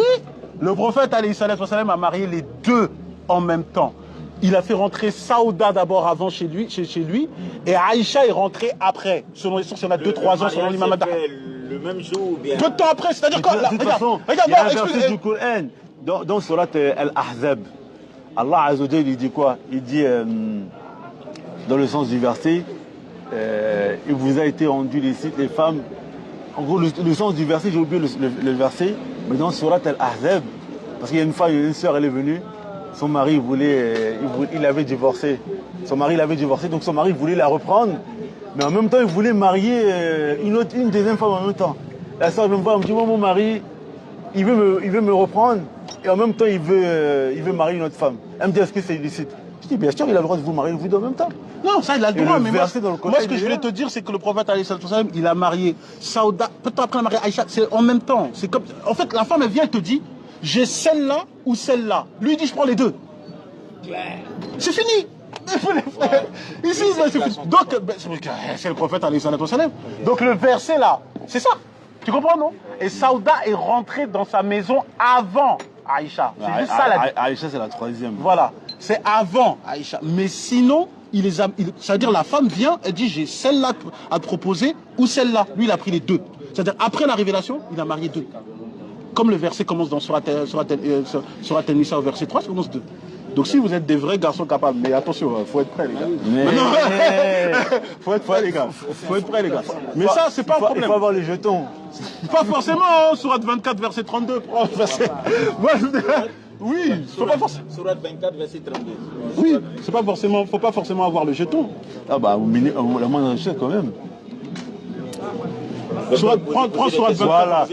Speaker 3: Le prophète alayhi sallam a marié les deux en même temps. Il a fait rentrer Saouda d'abord avant chez lui, et Aïcha est rentrée après. Selon les sources, il y en a 2-3 ans selon l'imam Adar.
Speaker 6: Le même jour ou bien?
Speaker 3: Peu de temps après, c'est-à-dire quoi?
Speaker 1: Regarde, il y a un verset du Coran dans Surat Al-Ahzab. Allah Azza wa Jalla, il dit quoi? Il dit, dans le sens du verset, il vous a été rendu licite les femmes. En gros, le sens du verset, j'ai oublié le verset, mais dans Surat Al-Ahzab, parce qu'il y a une fois, une sœur, elle est venue, son mari il avait divorcé. Son mari l'avait divorcé, donc son mari voulait la reprendre, mais en même temps, il voulait marier une deuxième femme en même temps. La sœur vient me voir, elle me dit, moi, mon mari, il veut me reprendre, et en même temps, il veut marier une autre femme. Elle me dit, est-ce que c'est illicite? Je dis, bien sûr, il a le droit de vous marier vous deux en même temps.
Speaker 3: Non, ça, il a le droit, mais moi, ce que je voulais te
Speaker 1: dire,
Speaker 3: dire, c'est que le prophète, il a marié Saouda, peut-être après, il a marié Aïcha, c'est en même temps. C'est comme, en fait, la femme, elle vient, elle te dit, j'ai celle-là ou celle-là. Lui, il dit, je prends les deux. C'est fini. Ici, c'est fini. Donc, c'est le prophète, donc le verset là, c'est ça. Tu comprends, non? Et Saouda est rentrée dans sa maison avant Aïcha. C'est juste ça la...
Speaker 1: Aïcha, c'est la troisième.
Speaker 3: Voilà, c'est avant Aïcha. Mais sinon, c'est-à-dire la femme vient, elle dit j'ai celle-là à te proposer ou celle-là. Lui, il a pris les deux. C'est-à-dire après la révélation, il a marié deux. Comme le verset commence dans Surat An-Nisa au verset 3, ça commence 2. Donc si vous êtes des vrais garçons capables, mais attention, il faut être prêt les gars. Faut être prêt les gars. Faut être prêt les gars. Mais ça, c'est pas un problème.
Speaker 1: Il faut avoir les jetons.
Speaker 3: Pas forcément, hein, Surat 24, verset 32. Oui, faut pas forcément.
Speaker 6: Surat 24, verset 32.
Speaker 3: Oui, c'est pas forcément, faut pas forcément avoir le jeton.
Speaker 1: Ah bah, la moindre chose quand même.
Speaker 3: Prends Surat 24.
Speaker 1: Voilà.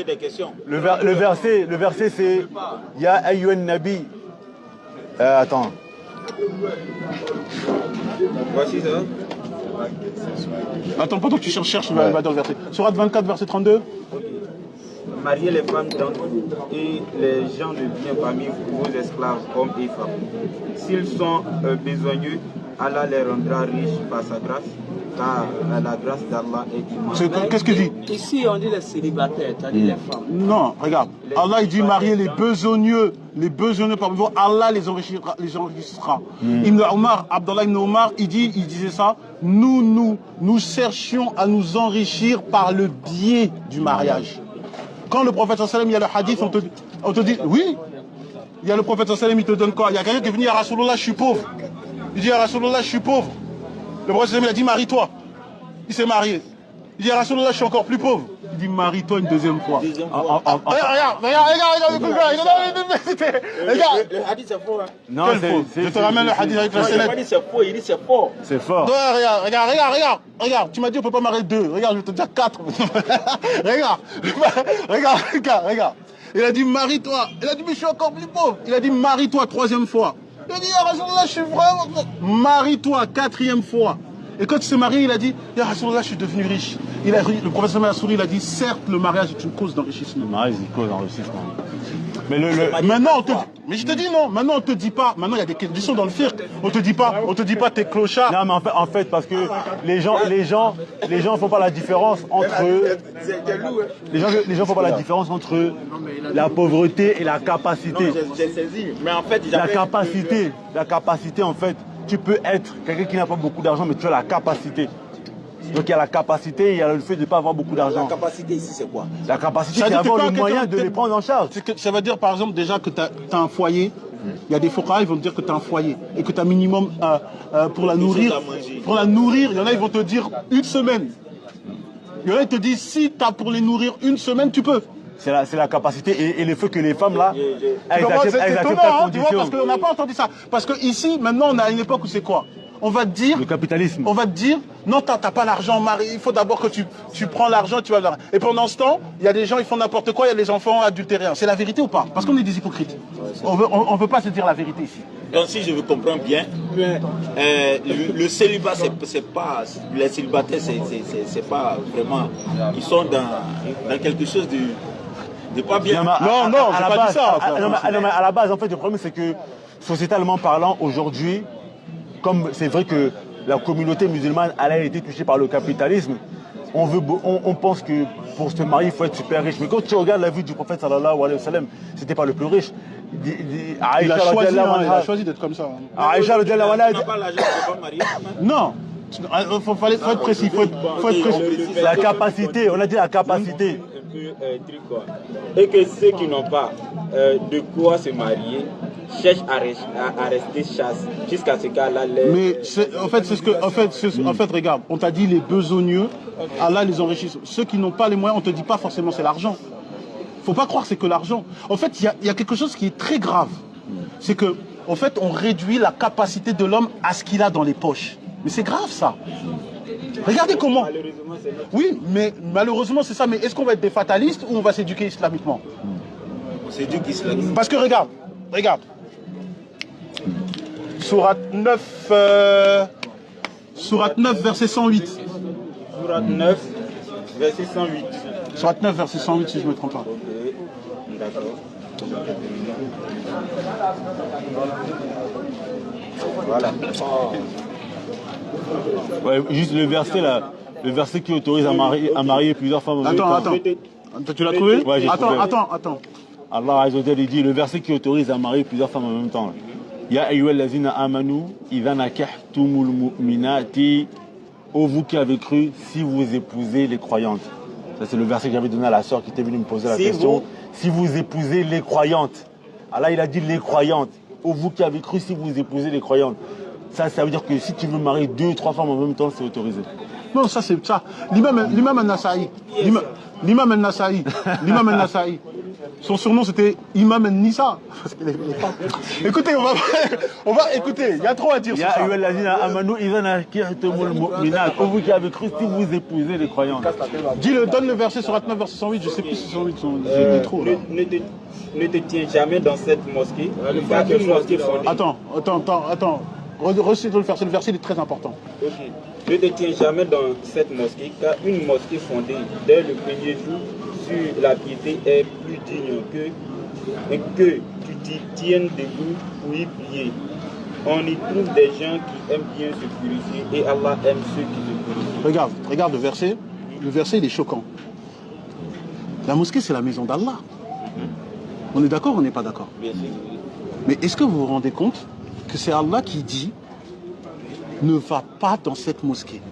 Speaker 1: Le verset c'est Ya ayyuhan nabi. Attends.
Speaker 6: Voici ça.
Speaker 3: Attends, pendant que tu cherches, va dans le verset. Surat 24, verset 32.
Speaker 6: Mariez les femmes d'entre vous et les gens de bien parmi vos esclaves, hommes et femmes. S'ils sont besogneux, Allah les rendra riches par sa grâce. car la grâce d'Allah est immense.
Speaker 3: Qu'est-ce que dit?
Speaker 5: Ici, on dit les célibataires, c'est-à-dire les femmes.
Speaker 3: Non, regarde. Allah, il dit marier les besogneux parmi vous, Allah les enrichira. Ibn Omar, Abdallah Ibn Omar, il disait ça. Nous cherchions à nous enrichir par le biais du mariage. Quand le prophète sallam, il y a le hadith, on te dit, oui, il y a le prophète sallam, il te donne quoi? Il y a quelqu'un qui est venu à Rasulullah, je suis pauvre. Il dit à Rasulullah, je suis pauvre. Le prophète sallam, il a dit, marie-toi. Il s'est marié. Il dit à Rasulullah, je suis encore plus pauvre. Il dit, marie-toi une deuxième fois. Regarde.
Speaker 6: Le hadith c'est faux. Hein.
Speaker 1: Non,
Speaker 3: je te ramène le hadith avec la sellette.
Speaker 6: Il dit c'est faux, il dit c'est fort.
Speaker 1: C'est fort.
Speaker 3: Regarde. Tu m'as dit on peut pas marier deux. Regarde, je vais te dire quatre. Regarde. Il a dit marie-toi. Il a dit mais je suis encore plus pauvre. Il a dit marie-toi troisième fois. Il a dit ya Rasulullah, je suis vraiment... Marie-toi quatrième fois. Et quand il s'est marié, il a dit ya Rasulullah, je suis devenu riche. Le professeur a souri, il a dit certes le mariage est une cause d'enrichissement.
Speaker 1: Le mariage est une cause d'enrichissement. Mais
Speaker 3: maintenant on te dit, mais je te dis non, maintenant on te dit pas, maintenant il y a des conditions dans le fiqh, on te dit pas t'es clochard.
Speaker 1: Non mais en fait parce que les gens font pas la différence entre les gens font pas la différence entre la pauvreté et la capacité.
Speaker 6: Non, j'ai saisi, mais en fait
Speaker 1: la capacité en fait, tu peux être quelqu'un qui n'a pas beaucoup d'argent mais tu as la capacité. Donc il y a la capacité, il y a le fait de ne pas avoir beaucoup d'argent.
Speaker 6: La capacité ici c'est quoi?
Speaker 1: La capacité c'est d'avoir le moyen de les prendre en charge.
Speaker 3: Ça veut dire par exemple déjà que tu as un foyer. Il y a des fuqaha, ils vont te dire que tu as un foyer et que tu as minimum pour la nourrir. Pour la nourrir, il y en a ils vont te dire une semaine. Il y en a ils te disent si tu as pour les nourrir une semaine, tu peux.
Speaker 1: C'est la capacité et le fait que les femmes là, elles acceptent
Speaker 3: la condition. Parce qu'on n'a pas entendu ça. Parce que ici, maintenant on est à une époque où c'est quoi? On va te dire...
Speaker 1: Le capitalisme.
Speaker 3: On va te dire, non, t'as pas l'argent, Marie, il faut d'abord que tu prends l'argent, tu vas... Et pendant ce temps, il y a des gens, ils font n'importe quoi, il y a des enfants adultériens. C'est la vérité ou pas? Parce qu'on est des hypocrites. On veut pas se dire la vérité ici.
Speaker 6: Donc si je vous comprends bien, le célibat, c'est pas... Les célibataires, c'est pas vraiment... Ils sont dans quelque chose de pas bien.
Speaker 3: Non, j'ai pas dit ça.
Speaker 1: Non, mais à la base, en fait, le problème, c'est que, sociétalement parlant, aujourd'hui, comme c'est vrai que la communauté musulmane elle a été touchée par le capitalisme, on pense que pour se marier, il faut être super riche. Mais quand tu regardes la vie du prophète sallallahu alayhi wa sallam, c'était pas le plus riche.
Speaker 3: Il a choisi d'être comme ça.
Speaker 1: Aïcha radhiyallahu anha,
Speaker 6: tu n'as pas l'argent, tu ne peux pas marier.
Speaker 3: Non. Il faut être précis.
Speaker 1: La capacité, on a dit la capacité.
Speaker 7: Et que ceux qui n'ont pas de quoi se marier cherchent à rester chasse jusqu'à ce cas-là.
Speaker 3: Mais en fait, regarde, on t'a dit les besogneux, Allah les enrichit. Ceux qui n'ont pas les moyens, on te dit pas forcément c'est l'argent. Faut pas croire que c'est que l'argent. En fait, il y a quelque chose qui est très grave. C'est que, en fait, on réduit la capacité de l'homme à ce qu'il a dans les poches. Mais c'est grave ça. Regardez comment. Oui, mais malheureusement c'est ça. Mais est-ce qu'on va être des fatalistes ou on va s'éduquer islamiquement?
Speaker 6: On s'éduque islamiquement.
Speaker 3: Parce que regarde. Sourate 9, verset 108.
Speaker 7: Sourate 9, verset 108.
Speaker 3: Sourate 9, verset 108 si je ne me trompe pas.
Speaker 7: Ok, d'accord.
Speaker 6: Voilà.
Speaker 1: Ouais, juste le verset là, le verset qui autorise à marier plusieurs femmes en même temps.
Speaker 3: Attends. Tu l'as trouvé?
Speaker 1: Ouais, j'ai trouvé.
Speaker 3: Attends.
Speaker 1: Allah Azza wa Jalla dit le verset qui autorise à marier plusieurs femmes en même temps. Ya ayyuhallazina amanu idha nakahtumul mu'minati, ô vous qui avez cru, si vous épousez les croyantes. Ça c'est le verset que j'avais donné à la sœur qui était venue me poser la question. Si vous épousez les croyantes. Allah il a dit les croyantes. Ô vous qui avez cru, si vous épousez les croyantes. Ça veut dire que si tu veux marier 2 ou 3 femmes en même temps, c'est autorisé.
Speaker 3: Non, ça c'est ça. L'imam al-Nasa'i. L'imam al-Nasa'i. Son surnom c'était Imam al-Nisa. Écoutez, on va écouter, il y a trop à dire sur ça.
Speaker 1: Vous qui avez cru, si vous épousez les croyants.
Speaker 3: Donne le verset sur 9, verset 108, je sais plus si 108, j'ai trop là.
Speaker 7: Ne te tiens jamais dans cette mosquée.
Speaker 3: Attends. Recite le verset, il est très important.
Speaker 7: Ok. Ne te tiens jamais dans cette mosquée, car une mosquée fondée dès le premier jour sur la piété est plus digne que tu t'y tiennes debout pour y prier. on y trouve des gens qui aiment bien se purifier et Allah aime ceux qui se purifient.
Speaker 3: Regarde le verset. Le verset, il est choquant. La mosquée, c'est la maison d'Allah. On est d'accord ou on n'est pas d'accord?
Speaker 7: Bien sûr.
Speaker 3: Mais est-ce que vous vous rendez compte que c'est Allah qui dit ne va pas dans cette mosquée?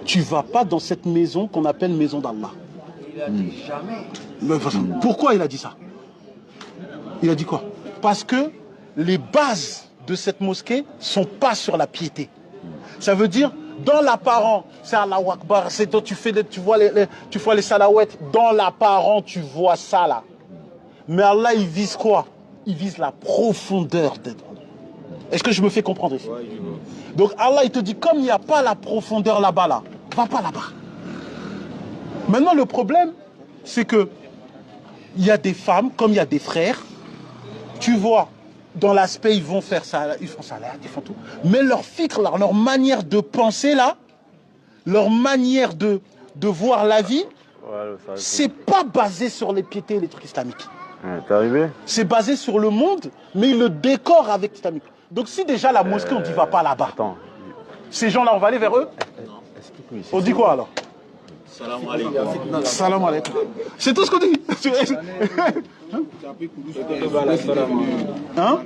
Speaker 3: Tu vas pas dans cette maison qu'on appelle maison d'Allah.
Speaker 5: Il a dit jamais.
Speaker 3: Mais pourquoi il a dit ça? Il a dit quoi? Parce que les bases de cette mosquée sont pas sur la piété. Ça veut dire, dans l'apparent, c'est Allahu Akbar, c'est toi, tu vois les salawats, dans l'apparent, tu vois ça là. Mais Allah, il vise quoi? Il vise la profondeur dedans. Est-ce que je me fais comprendre ici? Donc Allah, il te dit, comme il n'y a pas la profondeur là-bas, là, va pas là-bas. Maintenant, le problème, c'est que il y a des femmes, comme il y a des frères, tu vois, dans l'aspect, ils vont faire ça, ils font ça là, ils font tout. Mais leur fikr, leur manière de penser là, leur manière de voir la vie, c'est pas basé sur les piétés et les trucs islamiques.
Speaker 1: T'es arrivé?
Speaker 3: C'est basé sur le monde, mais ils le décorent avec l'islamique. Donc si déjà la mosquée, on dit va pas là-bas. Ces gens-là, on va aller vers eux? On dit quoi alors?
Speaker 6: Salam alaikum.
Speaker 3: Salam alaikum. C'est tout ce qu'on dit. Hein?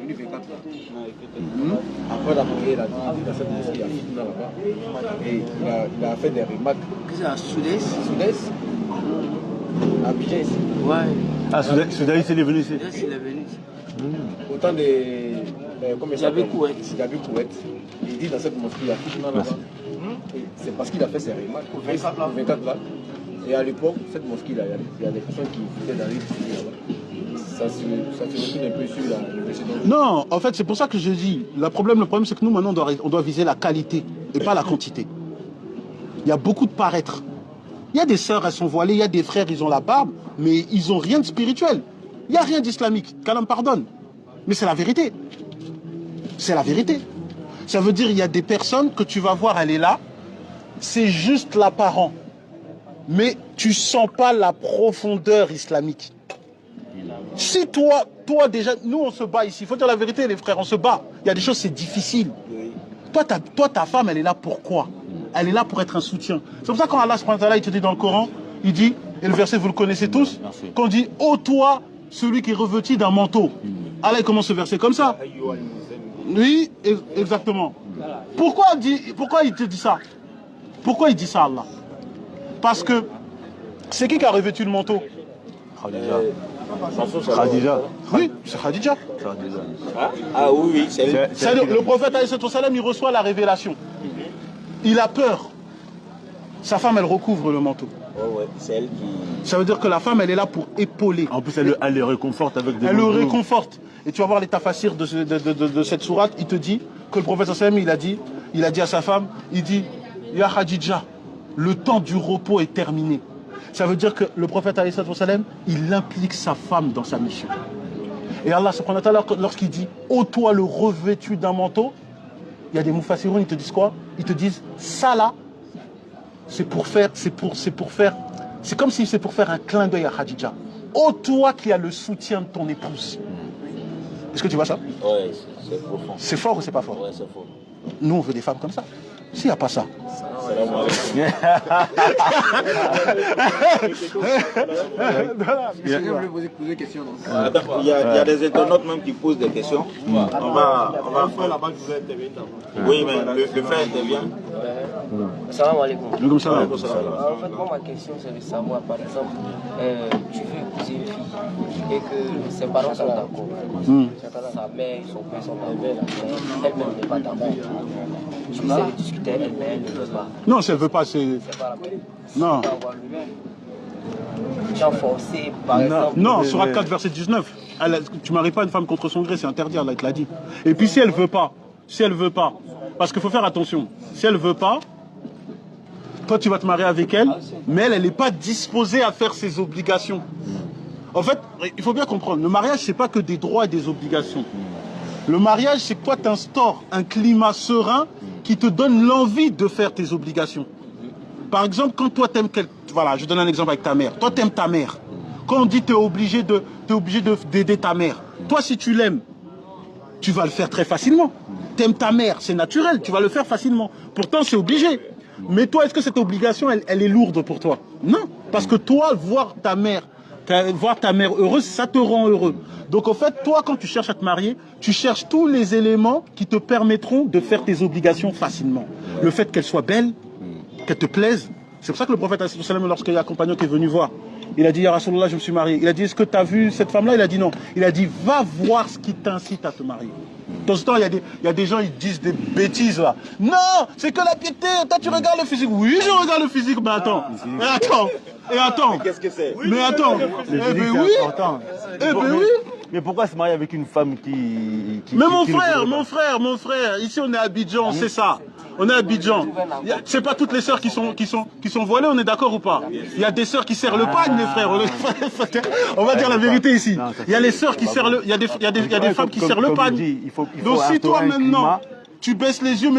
Speaker 4: Après la prière, il a dit dans cette mosquée, il y a fitna là-bas. Et il a fait des remarques.
Speaker 5: Que c'est à Soudès?
Speaker 4: Soudès, à Abidjan ici.
Speaker 5: Ouais.
Speaker 1: Ah, Soudaïs, il est venu ici.
Speaker 5: Soudès, il est venu ici.
Speaker 4: Autant des.
Speaker 5: Diaby Kouet.
Speaker 4: Diaby Kouet. Il dit dans cette mosquée, il y a fitna là-bas. C'est parce qu'il a fait ses remarques. Au 24 là. Et à l'époque, cette mosquée là, il y a des personnes qui faisaient dans les là-bas. Ça se retrouve un peu sur la.
Speaker 3: Non, en fait, c'est pour ça que je dis, le problème, c'est que nous, maintenant, on doit viser la qualité et pas la quantité. Il y a beaucoup de paraître. Il y a des sœurs, elles sont voilées, il y a des frères, ils ont la barbe, mais ils n'ont rien de spirituel. Il n'y a rien d'islamique, qu'Allah me pardonne. Mais c'est la vérité. C'est la vérité. Ça veut dire, il y a des personnes que tu vas voir, elle est là, c'est juste l'apparent. Mais tu sens pas la profondeur islamique. Si toi déjà, nous on se bat ici, il faut dire la vérité les frères, on se bat. Il y a des choses, c'est difficile. Toi, ta femme, elle est là pour quoi? Elle est là pour être un soutien. C'est pour ça quand Allah subhanahu wa ta'ala, il te dit dans le Coran, il dit, et le verset vous le connaissez tous, qu'on dit, ô toi, celui qui est revêtu d'un manteau. Allah il commence ce verset comme ça. Oui, exactement. Pourquoi il te dit ça? Pourquoi il dit ça Allah? Parce que c'est qui a revêtu le manteau?
Speaker 1: Khadija.
Speaker 3: Oui, c'est Khadija.
Speaker 6: Ah oui, c'est
Speaker 3: le prophète alayhi salam, il reçoit la révélation. Il a peur. Sa femme, elle recouvre le manteau.
Speaker 6: Oh ouais, c'est elle qui...
Speaker 3: Ça veut dire que la femme, elle est là pour épauler.
Speaker 1: En plus, elle le réconforte avec des
Speaker 3: Elle le
Speaker 1: mots.
Speaker 3: réconforte. Et tu vas voir les tafassirs de cette sourate, il te dit que le prophète sallam, il a dit à sa femme, il dit, Ya Khadija, le temps du repos est terminé. Ça veut dire que le prophète alayhi salam, il implique sa femme dans sa mission. Et Allah subhanahu wa ta'ala, lorsqu'il dit, ô toi le revêtu d'un manteau, il y a des mufassiroun, ils te disent quoi? Ils te disent, ça là, c'est comme si c'est pour faire un clin d'œil à Khadija. Ô toi qui as le soutien de ton épouse. Est-ce que tu vois ça?
Speaker 6: Ouais, c'est profond.
Speaker 3: C'est fort ou c'est pas fort?
Speaker 6: Ouais, c'est fort.
Speaker 3: Nous, on veut des femmes comme ça. S'il n'y a pas ça.
Speaker 6: Il y a des internautes même qui posent des questions. On va faire là-bas, je voulais intervenir. Oui, mais le frère intervient.
Speaker 5: Salam alaikum.
Speaker 3: Comme ça.
Speaker 5: En fait, moi, ma question, c'est de savoir, par exemple, tu veux épouser une fille et que ses parents sont d'accord. Sa mère, son père sont d'accord. Elle-même n'est pas d'accord. Tu essaie de discuter elle-même, elle ne veut pas.
Speaker 3: Non, si elle ne veut pas, c'est...
Speaker 5: Pas la peine.
Speaker 3: Non.
Speaker 5: Tu as forcé, par exemple.
Speaker 3: Non, Sourate 4, verset 19. Tu ne maries pas une femme contre son gré, c'est interdit, Allah te l'a dit. Et puis si elle ne veut pas, parce qu'il faut faire attention, si elle ne veut pas, toi tu vas te marier avec elle, mais elle n'est pas disposée à faire ses obligations. En fait, il faut bien comprendre, le mariage, ce n'est pas que des droits et des obligations. Le mariage, c'est que toi, tu instaures un climat serein qui te donne l'envie de faire tes obligations. Par exemple, quand toi, tu aimes quelqu'un... Voilà, je donne un exemple avec ta mère. Toi, tu aimes ta mère. Quand on dit tu es obligé d'aider ta mère, toi, si tu l'aimes, tu vas le faire très facilement. T'aimes ta mère, c'est naturel, tu vas le faire facilement. Pourtant, c'est obligé. Mais toi, est-ce que cette obligation, elle est lourde pour toi? Non, parce que toi, voir ta mère heureuse, ça te rend heureux. Donc en fait, toi, quand tu cherches à te marier, tu cherches tous les éléments qui te permettront de faire tes obligations facilement. Le fait qu'elle soit belle, qu'elle te plaise. C'est pour ça que le prophète, lorsqu'il y a un compagnon qui est venu voir, il a dit, ya Rasulallah, je me suis marié. Il a dit, est-ce que tu as vu cette femme-là? Il a dit non. Il a dit, va voir ce qui t'incite à te marier. De temps en temps, il y a des gens, ils disent des bêtises là. Non, c'est que la piété. Toi, tu regardes le physique. Oui, je regarde le physique. Mais attends. Et attends.
Speaker 7: Qu'est-ce que c'est?
Speaker 3: Mais attends.
Speaker 1: Le physique, c'est important. Mais pourquoi se marier avec une femme qui
Speaker 3: mais mon frère, ici on est à Abidjan, c'est ça. On est à Abidjan. C'est pas toutes les sœurs qui sont voilées, on est d'accord ou pas? Il y a des sœurs qui serrent le pagne, mes frères. On va dire la vérité ici. Il y a les sœurs qui serrent le, il y a des femmes qui serrent le pagne. Donc si toi maintenant, tu baisses les yeux.